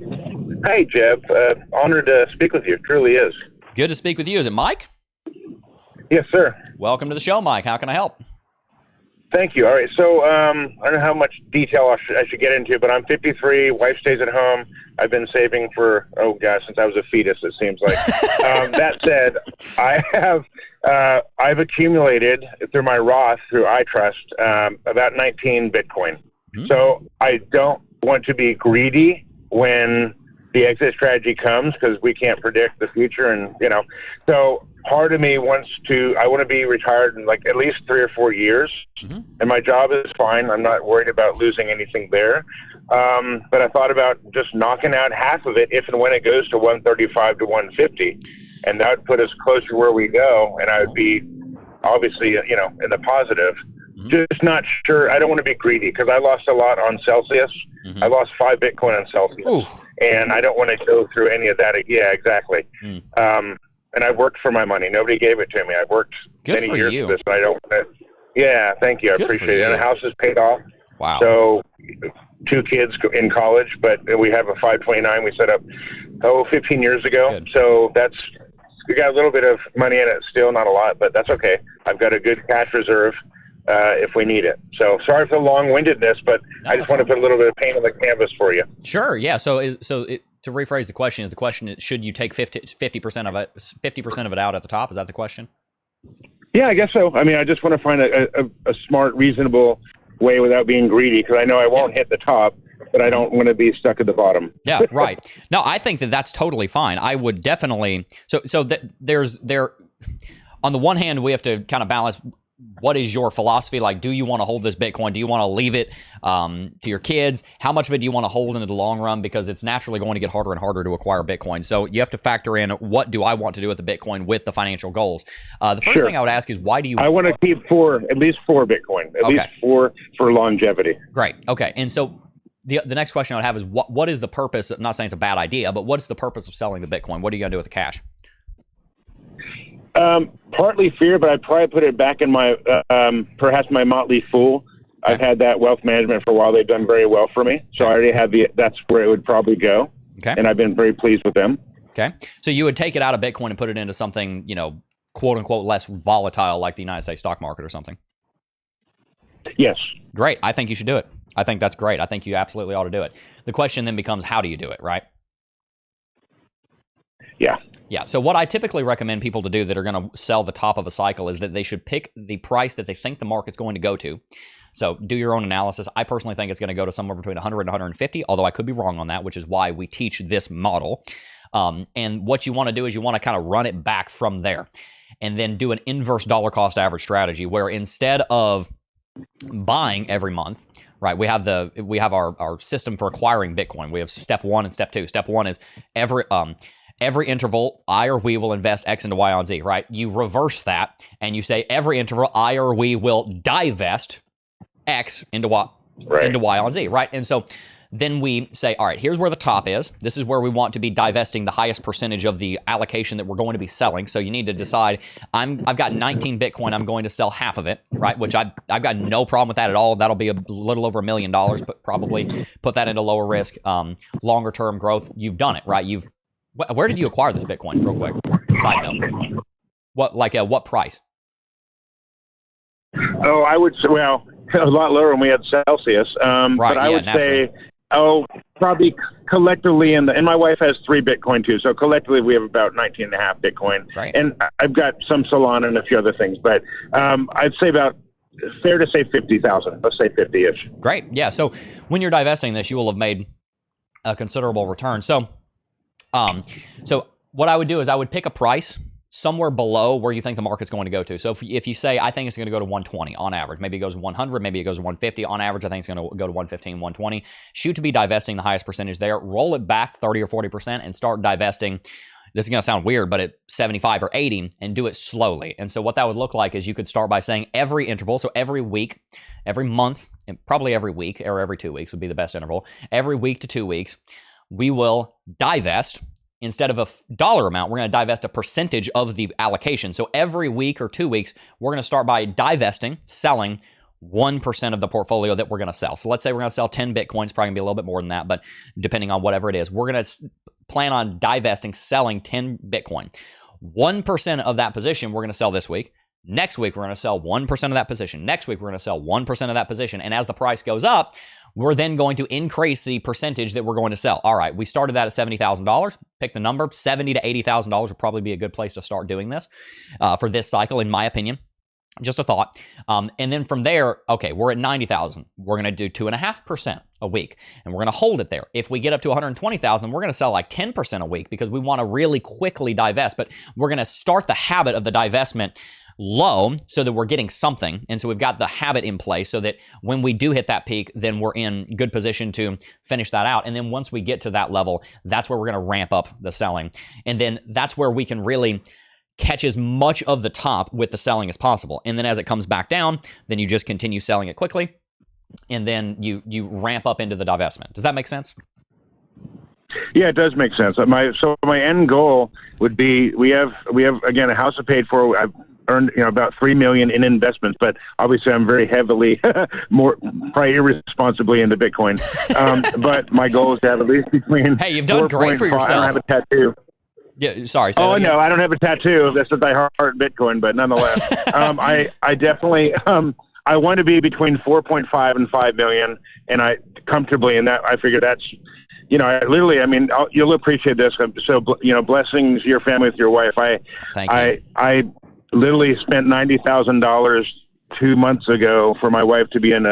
Jeb. Honored to speak with you. It truly is. Good to speak with you. Is it Mike? Yes, sir. Welcome to the show, Mike. How can I help? Thank you. All right. So I don't know how much detail I should get into, but I'm 53. Wife stays at home. I've been saving for, since I was a fetus, it seems like. That said, I've accumulated through my Roth, through iTrust, about 19 Bitcoin. Mm-hmm. So I don't want to be greedy when the exit strategy comes, because we can't predict the future, and so part of me I want to be retired in at least 3 or 4 years. Mm-hmm. And my job is fine. I'm not worried about losing anything there. But I thought about just knocking out half of it if and when it goes to 135 to 150, and that would put us closer to where we go, and I would be obviously in the positive. Mm-hmm. Just not sure. I don't want to be greedy, because I lost a lot on Celsius. Mm-hmm. I lost 5 Bitcoin on Celsius. Ooh. And I don't want to go through any of that. Yeah, exactly. Mm. And I worked for my money. Nobody gave it to me. I worked many years for this, but I don't want to. Yeah, thank you. I appreciate it. And the house is paid off. Wow. So 2 kids in college, but we have a 529 we set up 15 years ago. Good. So we got a little bit of money in it still, not a lot, but that's okay. I've got a good cash reserve if we need it. So sorry for the long-windedness, but I just want to put a little bit of paint on the canvas for you. Sure. Yeah. To rephrase the question, should you take 50% of it, 50% of it out at the top? Is that the question? Yeah, I guess so. I mean, I just want to find a smart, reasonable way without being greedy, because I know I won't hit the top, but I don't want to be stuck at the bottom. Yeah, right. No, I think that's totally fine. I would definitely. There's on the one hand, we have to kind of balance. What is your philosophy? Like, do you want to hold this Bitcoin? Do you want to leave it to your kids? How much of it do you want to hold into the long run? Because it's naturally going to get harder and harder to acquire Bitcoin. So you have to factor in, what do I want to do with the Bitcoin with the financial goals? The first thing I would ask is, why do you... I want to keep at least 4 Bitcoin, at least 4 for longevity. Great. Okay. And so the next question I would have is, what is the purpose? I'm not saying it's a bad idea, but what's the purpose of selling the Bitcoin? What are you going to do with the cash? Partly fear, but I'd probably put it back in my, perhaps my Motley Fool. Okay. I've had that wealth management for a while. They've done very well for me. So I already have that's where it would probably go. Okay. And I've been very pleased with them. Okay. So you would take it out of Bitcoin and put it into something, quote unquote, less volatile, like the United States stock market or something. Yes. Great. I think you should do it. I think that's great. I think you absolutely ought to do it. The question then becomes, how do you do it, right? Yeah. Yeah. So what I typically recommend people to do that are going to sell the top of a cycle is that they should pick the price that they think the market's going to go to. So do your own analysis. I personally think it's going to go to somewhere between 100 and 150, although I could be wrong on that, which is why we teach this model. And what you want to do is you want to kind of run it back from there, and then do an inverse dollar cost average strategy, where instead of buying every month, right, we have our system for acquiring Bitcoin. We have step 1 and step 2. Step 1 is every interval, I or we will invest X into Y on Z, right? You reverse that, and you say every interval, I or we will divest X into Y, into Y on Z, right? And so then we say, all right, here's where the top is. This is where we want to be divesting the highest percentage of the allocation that we're going to be selling. So you need to decide, I've got 19 Bitcoin. I'm going to sell half of it, right? Which I've got no problem with that at all. That'll be a little over $1 million, but probably put that into lower risk, longer term growth. You've done it, right? Where did you acquire this Bitcoin, real quick? Side note. What price? Oh, I would say, well, a lot lower when we had Celsius. Right, but I would say, probably collectively, and my wife has 3 Bitcoin too. So collectively, we have about 19 and a half Bitcoin. Right. And I've got some Solana and a few other things. But I'd say fair to say 50,000. Let's say 50-ish. Great. Yeah. So when you're divesting this, you will have made a considerable return. So what I would do is I would pick a price somewhere below where you think the market's going to go to. So if you say, I think it's going to go to 120 on average, maybe it goes to 100, maybe it goes to 150 on average, I think it's going to go to 115, 120. Shoot to be divesting the highest percentage there. Roll it back 30 or 40% and start divesting. This is going to sound weird, but at 75 or 80, and do it slowly. And so what that would look like is you could start by saying every interval, so every week, every month, and probably every week or every 2 weeks would be the best interval. Every week to 2 weeks, we will divest. Instead of a dollar amount, we're going to divest a percentage of the allocation. So every week or 2 weeks, we're going to start by divesting, selling 1% of the portfolio that we're going to sell. So let's say we're going to sell 10 Bitcoins, probably going to be a little bit more than that, but depending on whatever it is, we're going to plan on divesting, selling 10 Bitcoin. 1% of that position we're going to sell this week. Next week, we're going to sell 1% of that position. Next week, we're going to sell 1% of that position. And as the price goes up, we're then going to increase the percentage that we're going to sell. All right, we started that at $70,000. Pick the number. $70,000 to $80,000 would probably be a good place to start doing this for this cycle, in my opinion. Just a thought. And then from there, okay, we're at 90,000. We're going to do 2.5% a week, and we're going to hold it there. If we get up to 120,000, we're going to sell like 10% a week because we want to really quickly divest. But we're going to start the habit of the divestment low so that we're getting something. And so we've got the habit in place so that when we do hit that peak, then we're in good position to finish that out. And then once we get to that level, that's where we're going to ramp up the selling. And then that's where we can really catch as much of the top with the selling as possible. And then as it comes back down, then you just continue selling it quickly. And then you ramp up into the divestment. Does that make sense? Yeah, it does make sense. My end goal would be, we have again, a house I paid for. I've earned about $3 million in investments, but obviously I'm very heavily, probably irresponsibly into Bitcoin. But my goal is to have at least between. Hey, you've done great for yourself. I don't have a tattoo. Yeah, sorry. Oh no, I don't have a tattoo. That's what I heart Bitcoin, but nonetheless, I definitely I want to be between 4.5 and 5 million, and I comfortably in that. I figure that's. I mean, you'll appreciate this. So, blessings your family with your wife. Thank you. I literally spent $90,000 2 months ago for my wife to be in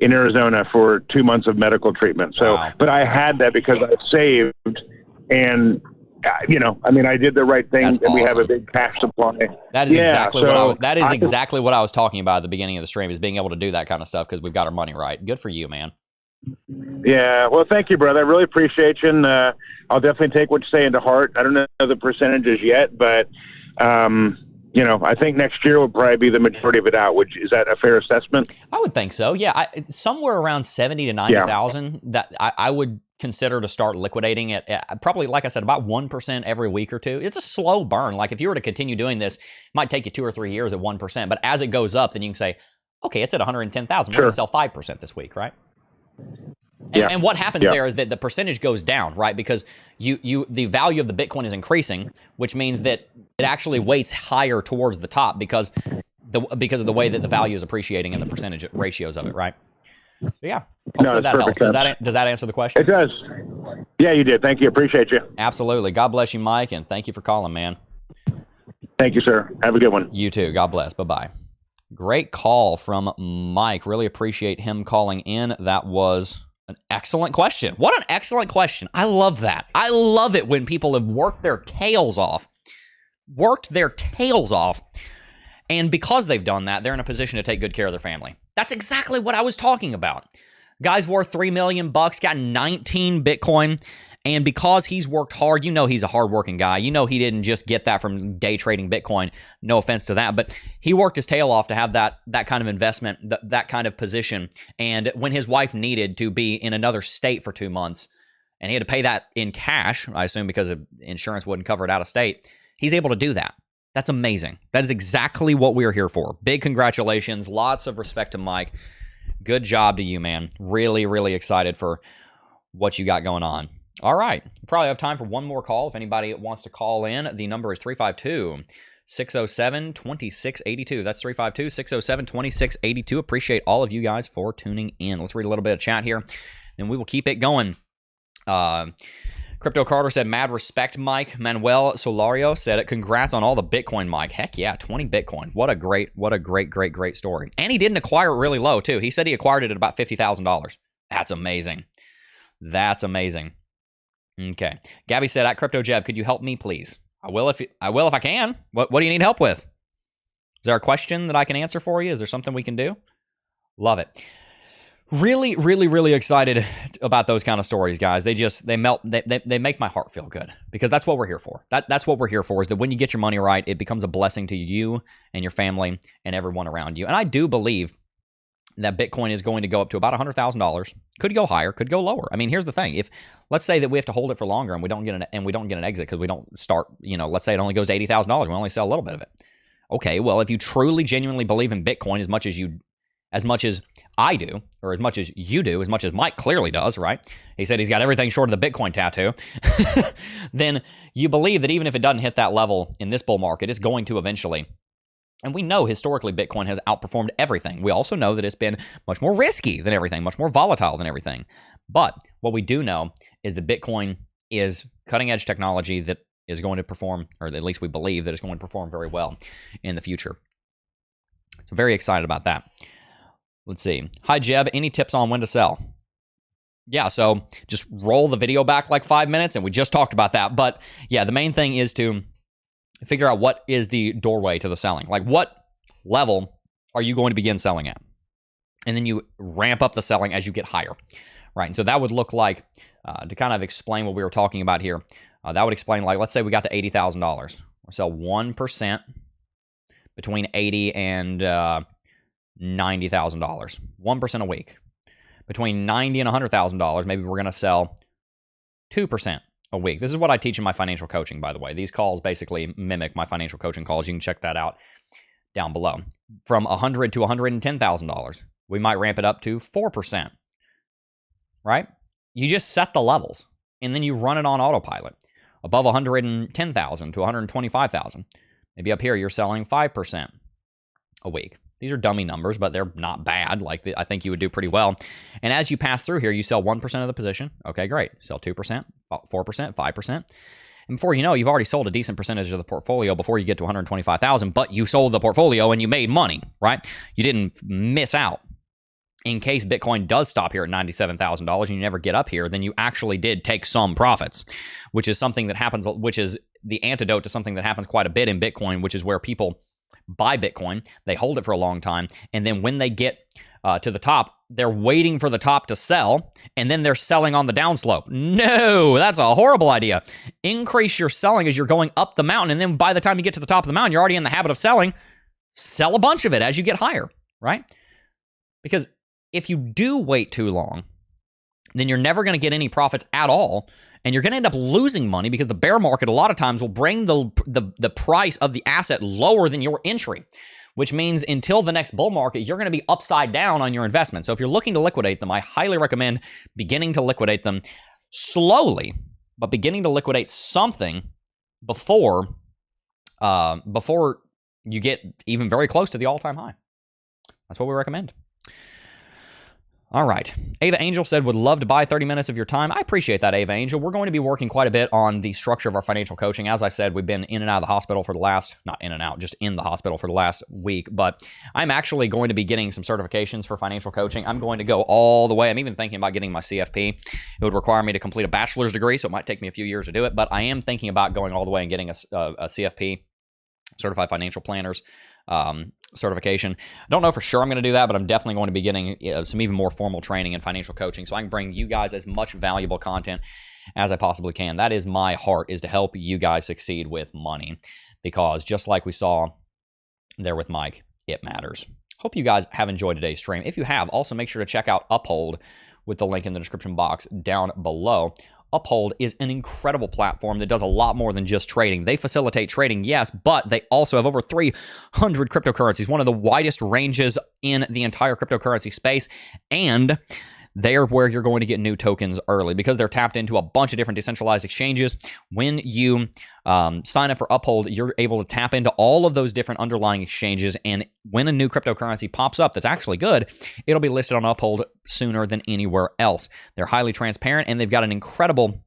Arizona for 2 months of medical treatment. So, wow. But I had that because I saved, and I mean, I did the right thing. That's and awesome. We have a big cash supply. That is exactly exactly what I was talking about at the beginning of the stream, is being able to do that kind of stuff because we've got our money right. Good for you, man. Yeah, well, thank you, brother. I really appreciate you, and I'll definitely take what you say into heart. I don't know the percentages yet, but I think next year will probably be the majority of it out. Is that a fair assessment? I would think so. Yeah, somewhere around 70 to 90,000 that I would consider to start liquidating it. Probably, like I said, about 1% every week or two. It's a slow burn. Like if you were to continue doing this, it might take you 2 or 3 years at 1%. But as it goes up, then you can say, okay, it's at 110,000. We're going to sell 5% this week, right? And what happens there is that the percentage goes down, right? Because the value of the Bitcoin is increasing, which means that it actually weights higher towards the top because of the way that the value is appreciating and the percentage ratios of it, right? So yeah, hopefully that helps. Does that answer the question? It does. Yeah, you did. Thank you. Appreciate you. Absolutely. God bless you, Mike, and thank you for calling, man. Thank you, sir. Have a good one. You too. God bless. Bye-bye. Great call from Mike. Really appreciate him calling in. That was an excellent question. What an excellent question. I love that. I love it when people have worked their tails off. And because they've done that, they're in a position to take good care of their family. That's exactly what I was talking about. Guy's worth $3 million, got 19 Bitcoin, And because he's worked hard, you know he's a hardworking guy. You know he didn't just get that from day trading Bitcoin. No offense to that, but he worked his tail off to have that kind of investment, that kind of position. And when his wife needed to be in another state for 2 months, and he had to pay that in cash, I assume because insurance wouldn't cover it out of state, he's able to do that. That's amazing. That is exactly what we're here for. Big congratulations. Lots of respect to Mike. Good job to you, man. Really, really excited for what you got going on. All right. We probably have time for one more call. If anybody wants to call in, the number is 352-607-2682. That's 352-607-2682. Appreciate all of you guys for tuning in. Let's read a little bit of chat here, and we will keep it going. Crypto Carter said, mad respect, Mike. Manuel Solario said, congrats on all the Bitcoin, Mike. Heck yeah, 20 Bitcoin. What a great story. And he didn't acquire it really low, too. He said he acquired it at about $50,000. That's amazing. That's amazing. Okay. Gabby said, at Crypto Jeb, could you help me, please? I will if I can. What do you need help with? Is there a question that I can answer for you? Is there something we can do? Love it. Really, really, really excited about those kind of stories, guys. They make my heart feel good, because that's what we're here for. That's what we're here for, is that when you get your money right, it becomes a blessing to you and your family and everyone around you. And I do believe that Bitcoin is going to go up to about $100,000. Could go higher, could go lower. I mean, here's the thing. If let's say that we have to hold it for longer and we don't get an exit because we don't start, let's say it only goes to $80,000, we only sell a little bit of it. Okay, well, if you truly genuinely believe in Bitcoin as much as I do, or as much as you do, as much as Mike clearly does, right? He said he's got everything short of the Bitcoin tattoo. Then you believe that even if it doesn't hit that level in this bull market, it's going to eventually. And we know historically Bitcoin has outperformed everything. We also know that it's been much more risky than everything, much more volatile than everything. But what we do know is that Bitcoin is cutting edge technology that is going to perform, or at least we believe that it's going to perform very well in the future. So very excited about that. Let's see. Hi, Jeb. Any tips on when to sell? Yeah, so just roll the video back like 5 minutes, and we just talked about that. But yeah, the main thing is to figure out what is the doorway to the selling. Like, what level are you going to begin selling at? And then you ramp up the selling as you get higher, right? And so that would look like, to kind of explain what we were talking about here, that would explain, like, let's say we got to $80,000. We'll sell 1% between $80,000 and $90,000, 1% a week. Between $90,000 and $100,000, maybe we're going to sell 2% a week. This is what I teach in my financial coaching, by the way. These calls basically mimic my financial coaching calls. You can check that out down below. From $100,000 to $110,000, we might ramp it up to 4%, right? You just set the levels, and then you run it on autopilot. Above $110,000 to $125,000, maybe up here you're selling 5% a week. These are dummy numbers, but they're not bad. I think you would do pretty well. And as you pass through here, you sell 1% of the position. Okay, great. Sell 2%, 4%, 5%. And before you know, you've already sold a decent percentage of the portfolio before you get to 125,000, but you sold the portfolio and you made money, right? You didn't miss out. In case Bitcoin does stop here at $97,000 and you never get up here, then you actually did take some profits, which is something that happens, which is the antidote to something that happens quite a bit in Bitcoin, which is where people buy Bitcoin, they hold it for a long time, and then when they get to the top, they're waiting for the top to sell, and then they're selling on the downslope. No, that's a horrible idea. Increase your selling as you're going up the mountain, and then by the time you get to the top of the mountain, you're already in the habit of selling. Sell a bunch of it as you get higher, right? Because if you do wait too long, then you're never going to get any profits at all, and you're going to end up losing money because the bear market a lot of times will bring the price of the asset lower than your entry, which means until the next bull market, you're going to be upside down on your investment. So if you're looking to liquidate them, I highly recommend beginning to liquidate them slowly, but beginning to liquidate something before you get even very close to the all-time high. That's what we recommend. All right. Ava Angel said, would love to buy 30 minutes of your time. I appreciate that, Ava Angel. We're going to be working quite a bit on the structure of our financial coaching. As I said, we've been in and out of the hospital for the last, not in and out, just in the hospital for the last week. But I'm actually going to be getting some certifications for financial coaching. I'm going to go all the way. I'm even thinking about getting my CFP. It would require me to complete a bachelor's degree, so it might take me a few years to do it. But I am thinking about going all the way and getting a CFP, Certified Financial Planners certification. I don't know for sure I'm going to do that, but I'm definitely going to be getting some even more formal training and financial coaching so I can bring you guys as much valuable content as I possibly can. That is my heart, is to help you guys succeed with money, because just like we saw there with Mike, it matters. Hope you guys have enjoyed today's stream. If you have, also make sure to check out Uphold with the link in the description box down below. Uphold is an incredible platform that does a lot more than just trading. They facilitate trading, yes, but they also have over 300 cryptocurrencies, one of the widest ranges in the entire cryptocurrency space, and they're where you're going to get new tokens early because they're tapped into a bunch of different decentralized exchanges. When you sign up for Uphold, you're able to tap into all of those different underlying exchanges, and when a new cryptocurrency pops up that's actually good, it'll be listed on Uphold sooner than anywhere else. They're highly transparent, and they've got an incredible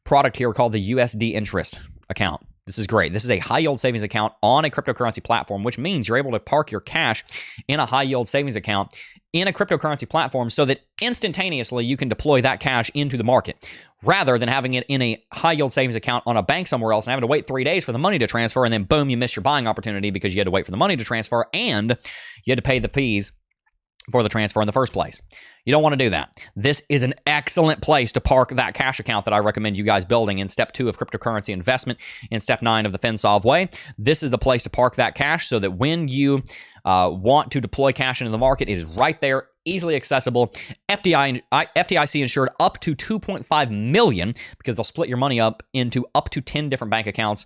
product here called the USD interest account. This is great. This is a high-yield savings account on a cryptocurrency platform, which means you're able to park your cash in a high-yield savings account in a cryptocurrency platform so that instantaneously you can deploy that cash into the market, rather than having it in a high-yield savings account on a bank somewhere else and having to wait 3 days for the money to transfer, and then boom, you miss your buying opportunity because you had to wait for the money to transfer and you had to pay the fees for the transfer in the first place. You don't want to do that. This is an excellent place to park that cash account that I recommend you guys building in step 2 of cryptocurrency investment, in step 9 of the FinSolve way. This is the place to park that cash so that when you want to deploy cash into the market, it is right there, easily accessible, FDIC insured up to 2.5 million, because they'll split your money up into up to 10 different bank accounts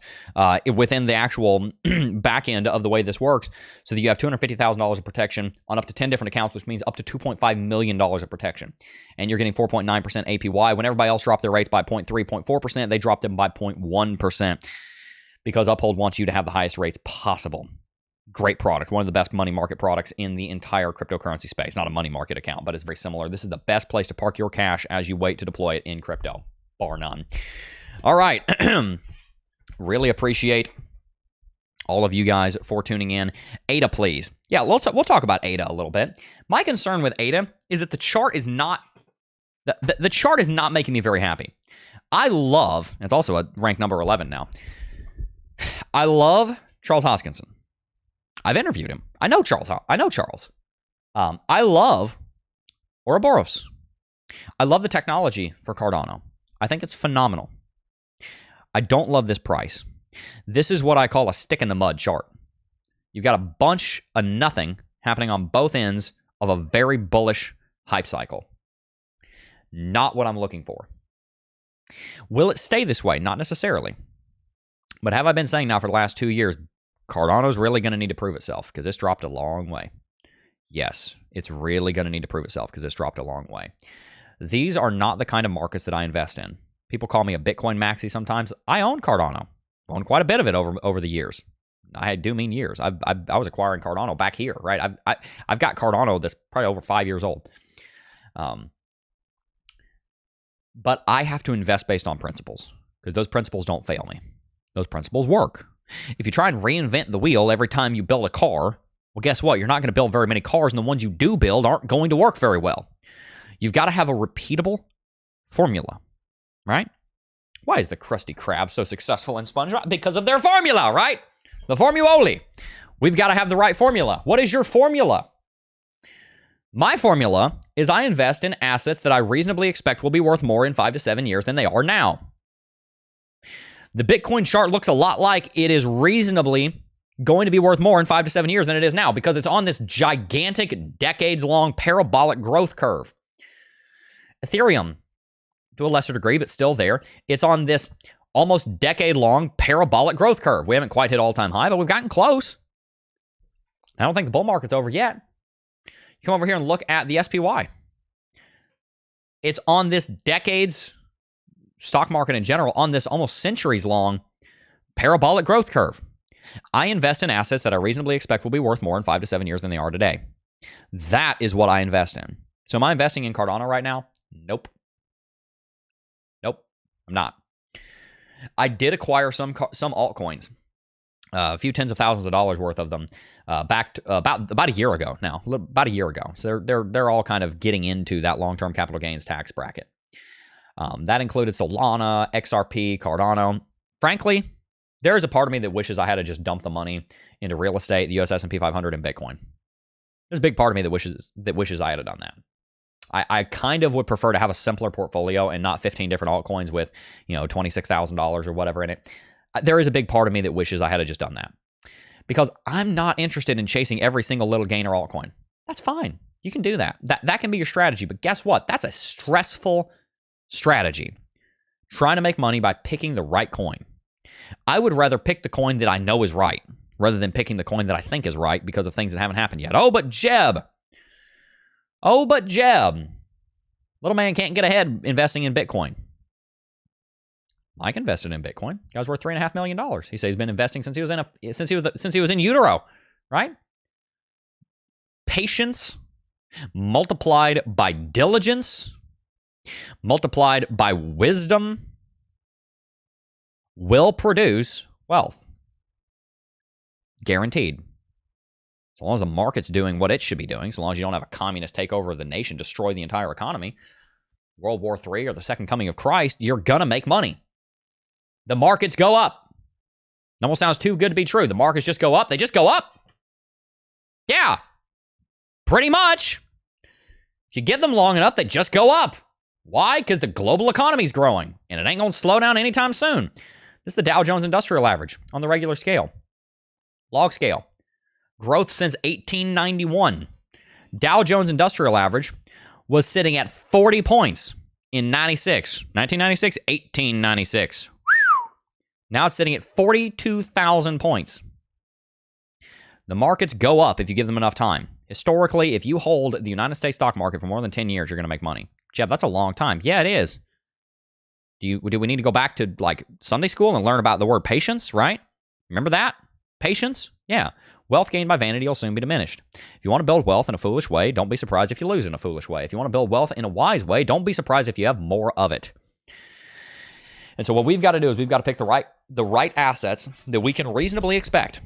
within the actual back end of the way this works, so that you have $250,000 of protection on up to 10 different accounts, which means up to $2.5 million of protection. And you're getting 4.9% APY. When everybody else dropped their rates by 0.3%, 0.4%, they dropped them by 0.1%, because Uphold wants you to have the highest rates possible. Great product. One of the best money market products in the entire cryptocurrency space. Not a money market account, but it's very similar. This is the best place to park your cash as you wait to deploy it in crypto, bar none. All right. Really appreciate all of you guys for tuning in. ADA, please. Yeah, we'll talk about ADA a little bit. My concern with ADA is that the chart is not the chart is not making me very happy. I love, it's also a rank number 11 now. I love Charles Hoskinson. I've interviewed him. I know Charles. I love Ouroboros. I love the technology for Cardano. I think it's phenomenal. I don't love this price. This is what I call a stick in the mud chart. You've got a bunch of nothing happening on both ends of a very bullish hype cycle. Not what I'm looking for. Will it stay this way? Not necessarily. But have I been saying now for the last 2 years, Cardano's really going to need to prove itself because it's dropped a long way. Yes, it's really going to need to prove itself because it's dropped a long way. These are not the kind of markets that I invest in. People call me a Bitcoin maxi sometimes. I own Cardano. I own quite a bit of it over the years. I do mean years. I was acquiring Cardano back here, right? I've got Cardano that's probably over 5 years old. But I have to invest based on principles because those principles don't fail me. Those principles work. If you try and reinvent the wheel every time you build a car, well, guess what? You're not going to build very many cars, and the ones you do build aren't going to work very well. You've got to have a repeatable formula, right? Why is the Krusty Krab so successful in SpongeBob? Because of their formula, right? The formuoli. We've got to have the right formula. What is your formula? My formula is I invest in assets that I reasonably expect will be worth more in 5 to 7 years than they are now. The Bitcoin chart looks a lot like it is reasonably going to be worth more in 5 to 7 years than it is now because it's on this gigantic, decades-long parabolic growth curve. Ethereum, to a lesser degree, but still there, it's on this almost decade-long parabolic growth curve. We haven't quite hit all-time high, but we've gotten close. I don't think the bull market's over yet. You come over here and look at the SPY. It's on this decades stock market in general, on this almost centuries-long parabolic growth curve. I invest in assets that I reasonably expect will be worth more in 5 to 7 years than they are today. That is what I invest in. So am I investing in Cardano right now? Nope. Nope, I'm not. I did acquire some altcoins, a few tens of thousands of dollars worth of them, back to, about a year ago now, about a year ago. So they're all kind of getting into that long-term capital gains tax bracket. That included Solana, XRP, Cardano. Frankly, there is a part of me that wishes I had to just dump the money into real estate, the US S&P 500, and Bitcoin. There's a big part of me that wishes I had done that. I kind of would prefer to have a simpler portfolio and not 15 different altcoins with, $26,000 or whatever in it. There is a big part of me that wishes I had just done that, because I'm not interested in chasing every single little gainer altcoin. That's fine. You can do that. That can be your strategy. But guess what? That's a stressful strategy. Trying to make money by picking the right coin. I would rather pick the coin that I know is right rather than picking the coin that I think is right because of things that haven't happened yet. Oh, but Jeb. Little man can't get ahead investing in Bitcoin. Mike invested in Bitcoin. Guy's worth $3.5 million. He says he's been investing since he was in utero, right? Patience multiplied by diligence, multiplied by wisdom, will produce wealth. Guaranteed. As long as the market's doing what it should be doing, so long as you don't have a communist takeover of the nation, destroy the entire economy, World War III or the second coming of Christ, you're going to make money. The markets go up. It almost sounds too good to be true. The markets just go up. They just go up. Yeah. Pretty much. If you give them long enough, they just go up. Why? Because the global economy's growing, and it ain't going to slow down anytime soon. This is the Dow Jones Industrial Average on the regular scale. Log scale. Growth since 1891. Dow Jones Industrial Average was sitting at 40 points in 1996, 1896. Now it's sitting at 42,000 points. The markets go up if you give them enough time. Historically, if you hold the United States stock market for more than 10 years, you're going to make money. Jeff, that's a long time. Yeah, it is. Do we need to go back to like Sunday school and learn about the word patience, right? Remember that? Patience? Yeah. Wealth gained by vanity will soon be diminished. If you want to build wealth in a foolish way, don't be surprised if you lose in a foolish way. If you want to build wealth in a wise way, don't be surprised if you have more of it. And so what we've got to do is we've got to pick the right assets that we can reasonably expect.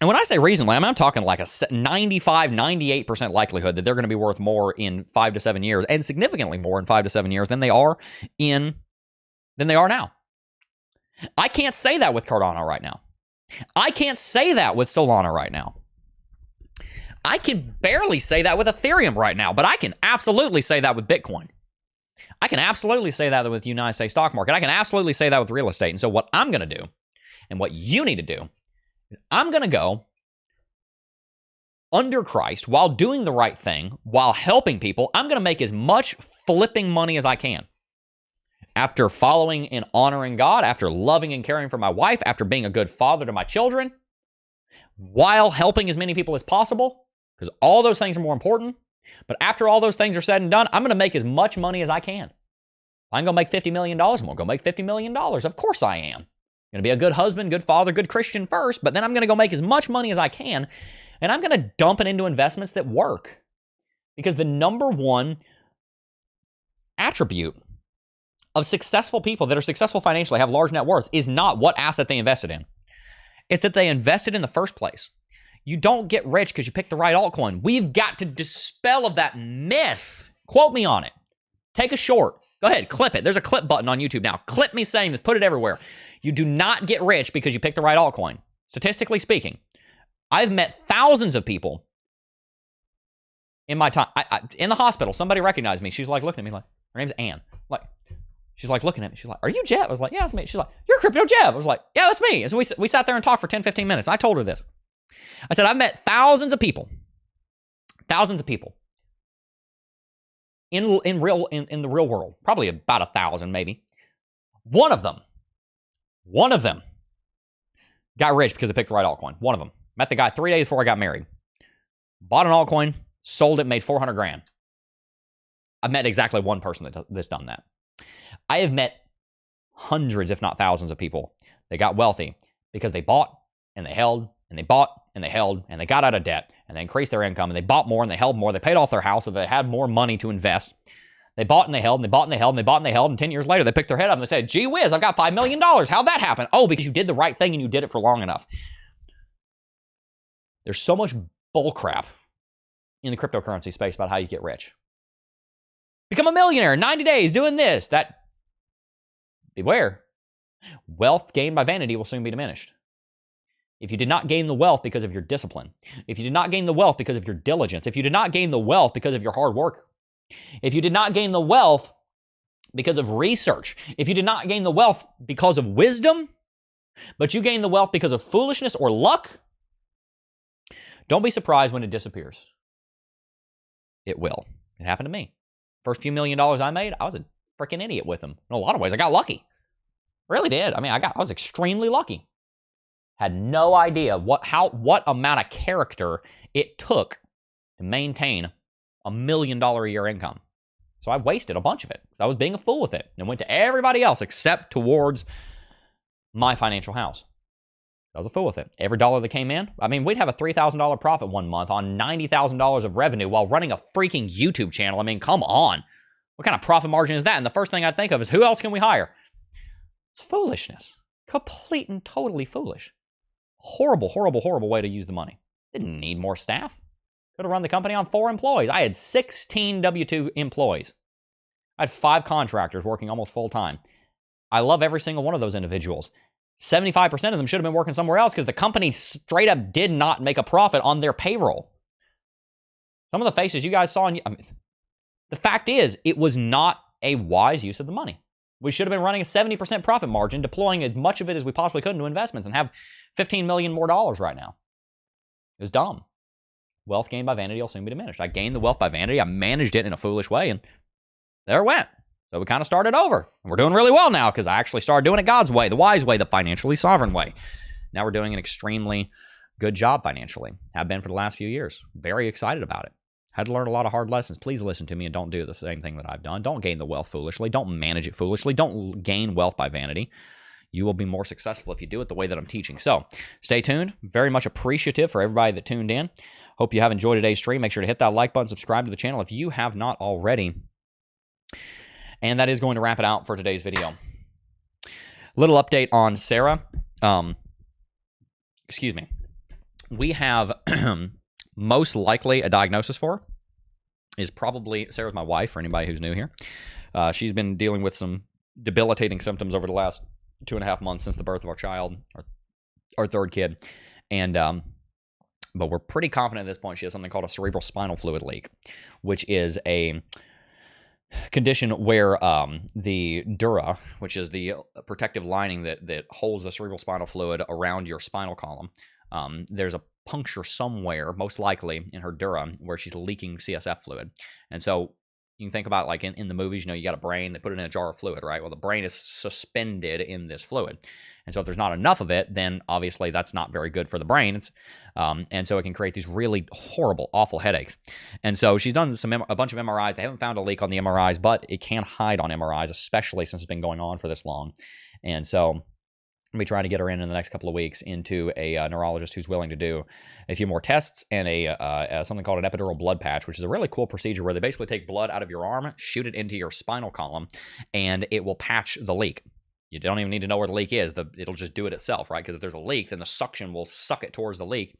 And when I say reasonably, I'm talking like a 95, 98% likelihood that they're going to be worth more in 5 to 7 years, and significantly more in 5 to 7 years than they are now. I can't say that with Cardano right now. I can't say that with Solana right now. I can barely say that with Ethereum right now, but I can absolutely say that with Bitcoin. I can absolutely say that with the United States stock market. I can absolutely say that with real estate. And so what I'm going to do, and what you need to do, is I'm going to go under Christ while doing the right thing, while helping people. I'm going to make as much flipping money as I can. After following and honoring God, after loving and caring for my wife, after being a good father to my children, while helping as many people as possible, because all those things are more important. But after all those things are said and done, I'm going to make as much money as I can. I'm going to make $50 million. I'm going to go make $50 million. Of course I am. I'm going to be a good husband, good father, good Christian first, but then I'm going to go make as much money as I can, and I'm going to dump it into investments that work. Because the number one attribute of successful people that are successful financially, have large net worths, is not what asset they invested in. It's that they invested in the first place. You don't get rich because you picked the right altcoin. We've got to dispel of that myth. Quote me on it. Take a short. Go ahead, clip it. There's a clip button on YouTube now. Clip me saying this. Put it everywhere. You do not get rich because you picked the right altcoin. Statistically speaking, I've met thousands of people in my time. In the hospital, somebody recognized me. She's like looking at me like, her name's Ann. She's like looking at me. She's like, "Are you Jeb?" I was like, "Yeah, that's me." She's like, "You're Crypto Jeb." I was like, "Yeah, that's me." And so we sat there and talked for 10, 15 minutes. I told her this. I said, I've met thousands of people in the real world, probably about 1,000 maybe. One of them got rich because they picked the right altcoin. One of them. Met the guy 3 days before I got married. Bought an altcoin, sold it, made $400,000. I've met exactly one person that's done that. I have met hundreds, if not thousands of people that got wealthy because they bought and they held and they bought and they held and they got out of debt and they increased their income and they bought more and they held more. They paid off their house so they had more money to invest. They bought and they held and they bought and they held and they bought and they held, and 10 years later they picked their head up and they said, "Gee whiz, I've got $5 million. How'd that happen?" Oh, because you did the right thing and you did it for long enough. There's so much bull crap in the cryptocurrency space about how you get rich. Become a millionaire in 90 days doing this. That, beware. Wealth gained by vanity will soon be diminished. if you did not gain the wealth because of your discipline, if you did not gain the wealth because of your diligence, if you did not gain the wealth because of your hard work, if you did not gain the wealth because of research, if you did not gain the wealth because of wisdom, but you gain the wealth because of foolishness or luck, don't be surprised when it disappears. It will. It happened to me. First few $1 million I made, I was a freaking idiot with them. In a lot of ways, I got lucky. Really did. I mean, I was extremely lucky. Had no idea what amount of character it took to maintain $1 million a year income. So I wasted a bunch of it. I was being a fool with it and went to everybody else except towards my financial house. I was a fool with it. Every dollar that came in, I mean, we'd have a $3,000 profit one month on $90,000 of revenue while running a freaking YouTube channel. I mean, come on. What kind of profit margin is that? And the first thing I think of is, who else can we hire? It's foolishness. Complete and totally foolish. Horrible, horrible, horrible way to use the money. Didn't need more staff. Could have run the company on 4 employees. I had 16 W-2 employees. I had 5 contractors working almost full time. I love every single one of those individuals. 75% of them should have been working somewhere else because the company straight up did not make a profit on their payroll. Some of the faces you guys saw, the fact is, it was not a wise use of the money. We should have been running a 70% profit margin, deploying as much of it as we possibly could into investments and have $15 million more right now. It was dumb. Wealth gained by vanity will soon be diminished. I gained the wealth by vanity. I managed it in a foolish way, and there it went. So we kind of started over. And we're doing really well now because I actually started doing it God's way, the wise way, the financially sovereign way. Now we're doing an extremely good job financially. Have been for the last few years. Very excited about it. Had to learn a lot of hard lessons. Please listen to me and don't do the same thing that I've done. Don't gain the wealth foolishly. Don't manage it foolishly. Don't gain wealth by vanity. You will be more successful if you do it the way that I'm teaching. So stay tuned. Very much appreciative for everybody that tuned in. Hope you have enjoyed today's stream. Make sure to hit that like button, subscribe to the channel if you have not already. And that is going to wrap it out for today's video. Little update on Sarah. Excuse me. We have most likely a diagnosis for her. Is probably, Sarah's my wife, for anybody who's new here. She's been dealing with some debilitating symptoms over the last 2.5 months since the birth of our child, our third kid. And but we're pretty confident at this point she has something called a cerebral spinal fluid leak, which is a condition where the dura, which is the protective lining that holds the cerebral spinal fluid around your spinal column, there's a puncture somewhere, most likely in her dura, where she's leaking CSF fluid. And so you can think about, like in the movies, you got a brain, they put it in a jar of fluid, right? Well, the brain is suspended in this fluid. And so if there's not enough of it, then obviously that's not very good for the brain. And so it can create these really horrible, awful headaches. And so she's done a bunch of MRIs. They haven't found a leak on the MRIs, but it can hide on MRIs, especially since it's been going on for this long. And so we try to get her in the next couple of weeks into a neurologist who's willing to do a few more tests and something called an epidural blood patch, which is a really cool procedure where they basically take blood out of your arm, shoot it into your spinal column, and it will patch the leak. You don't even need to know where the leak is. It'll just do it itself, right? Because if there's a leak, then the suction will suck it towards the leak,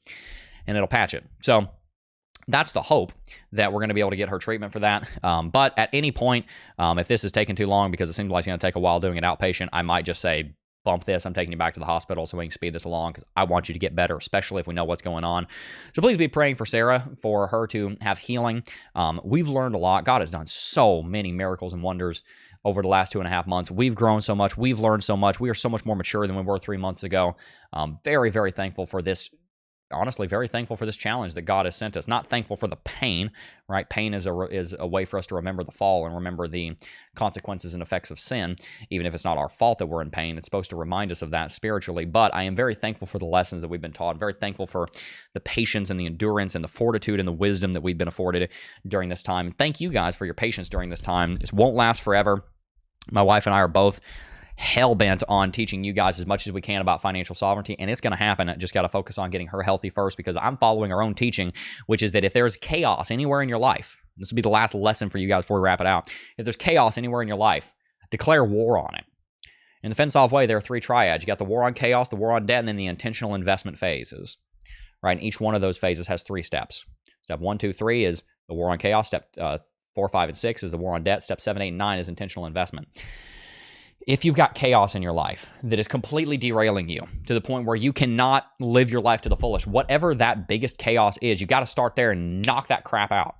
and it'll patch it. So that's the hope, that we're going to be able to get her treatment for that. But at any point, if this is taking too long, because it seems like it's going to take a while doing it outpatient, I might just say, bump this, I'm taking you back to the hospital so we can speed this along, because I want you to get better, especially if we know what's going on. So please be praying for Sarah, for her to have healing. We've learned a lot. God has done so many miracles and wonders over the last 2.5 months. We've grown so much. We've learned so much. We are so much more mature than we were 3 months ago. Very, very thankful for this. Honestly, very thankful for this challenge that God has sent us. Not thankful for the pain, right? Pain is a way for us to remember the fall and remember the consequences and effects of sin. Even if it's not our fault that we're in pain, it's supposed to remind us of that spiritually. But I am very thankful for the lessons that we've been taught. Very thankful for the patience and the endurance and the fortitude and the wisdom that we've been afforded during this time. Thank you guys for your patience during this time. This won't last forever. My wife and I are both hell-bent on teaching you guys as much as we can about financial sovereignty, and it's going to happen. I just got to focus on getting her healthy first, because I'm following our own teaching, which is that if there's chaos anywhere in your life, this will be the last lesson for you guys before we wrap it out. If there's chaos anywhere in your life, declare war on it. In the Fensolve way, there are 3 triads. You got the war on chaos, the war on debt, and then the intentional investment phases, right? And each one of those phases has 3 steps. Step 1, 2, 3 is the war on chaos. Step 4, 5, and 6 is the war on debt. Step 7, 8, and 9 is intentional investment. if you've got chaos in your life that is completely derailing you to the point where you cannot live your life to the fullest, whatever that biggest chaos is, you got to start there and knock that crap out.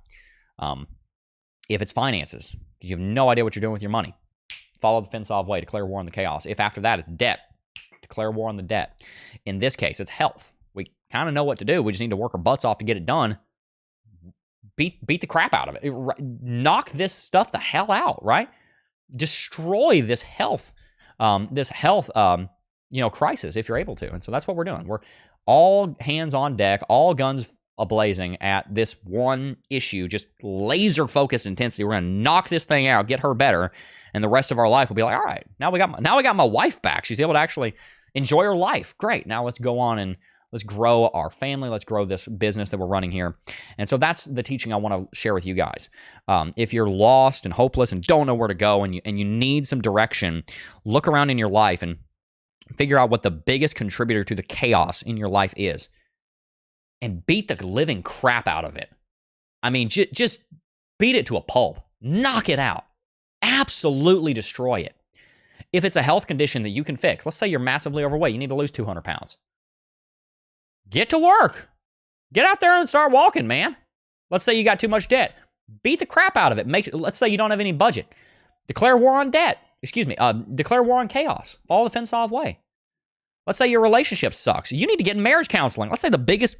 If it's finances, you have no idea what you're doing with your money, follow the FinSolve way, declare war on the chaos. If after that it's debt, declare war on the debt. In this case, it's health. We kind of know what to do. We just need to work our butts off to get it done. Beat the crap out of it. Knock this stuff the hell out, right? Destroy this health crisis if you're able to. And so that's what we're doing. We're all hands on deck, all guns ablazing at this one issue, just laser focused intensity. We're going to knock this thing out, get her better, and the rest of our life will be like, all right, now we got my wife back. She's able to actually enjoy her life. Great. Now let's go on and let's grow our family. Let's grow this business that we're running here. And so that's the teaching I want to share with you guys. If you're lost and hopeless and don't know where to go and you need some direction, look around in your life and figure out what the biggest contributor to the chaos in your life is and beat the living crap out of it. I mean, just beat it to a pulp. Knock it out. Absolutely destroy it. If it's a health condition that you can fix, let's say you're massively overweight, you need to lose 200 pounds. Get to work. Get out there and start walking, man. Let's say you got too much debt. Beat the crap out of it. Let's say you don't have any budget. Declare war on debt. Declare war on chaos. Follow the FinSolve way. Let's say your relationship sucks. You need to get in marriage counseling. Let's say the biggest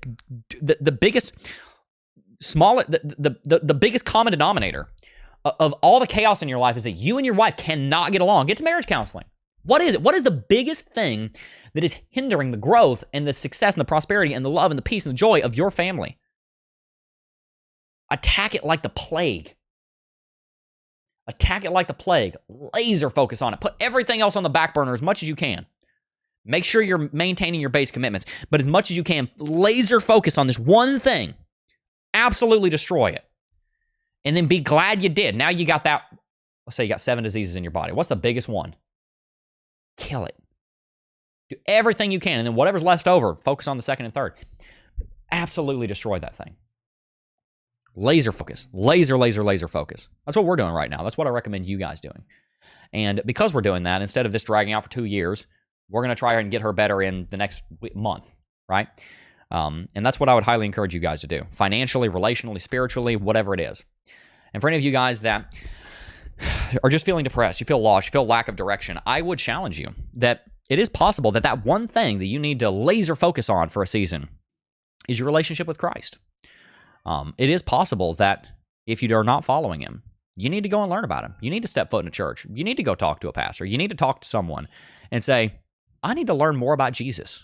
common denominator of all the chaos in your life is that you and your wife cannot get along. Get to marriage counseling. What is it? What is the biggest thing that is hindering the growth and the success and the prosperity and the love and the peace and the joy of your family? Attack it like the plague. Attack it like the plague. Laser focus on it. Put everything else on the back burner as much as you can. Make sure you're maintaining your base commitments, but as much as you can, laser focus on this one thing. Absolutely destroy it. And then be glad you did. Now you got that. Let's say you got 7 diseases in your body. What's the biggest one? Kill it. Do everything you can, and then whatever's left over, focus on the second and third. Absolutely destroy that thing. Laser focus. Laser focus. That's what we're doing right now. That's what I recommend you guys doing. And because we're doing that, instead of this dragging out for 2 years, we're going to try and get her better in the next month, right? And that's what I would highly encourage you guys to do. Financially, relationally, spiritually, whatever it is. And for any of you guys that are just feeling depressed, you feel lost, you feel lack of direction, I would challenge you that it is possible that that one thing that you need to laser focus on for a season is your relationship with Christ. It is possible that if you are not following him, you need to go and learn about him. You need to step foot in a church. You need to go talk to a pastor. You need to talk to someone and say, I need to learn more about Jesus.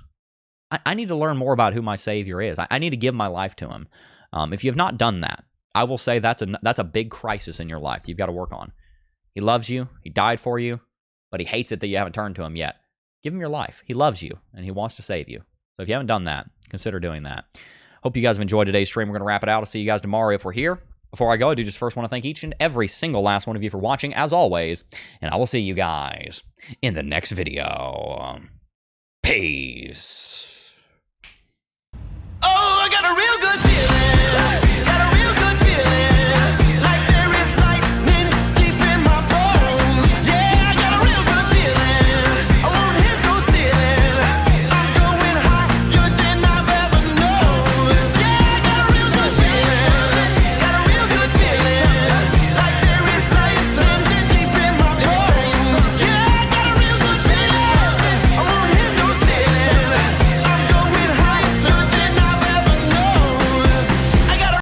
I need to learn more about who my Savior is. I need to give my life to him. If you have not done that, I will say that's a big crisis in your life you've got to work on. He loves you. He died for you, but he hates it that you haven't turned to him yet. Give him your life. He loves you, and he wants to save you. So if you haven't done that, consider doing that. Hope you guys have enjoyed today's stream. We're going to wrap it out. I'll see you guys tomorrow if we're here. Before I go, I do just first want to thank each and every single last one of you for watching, as always, and I will see you guys in the next video. Peace.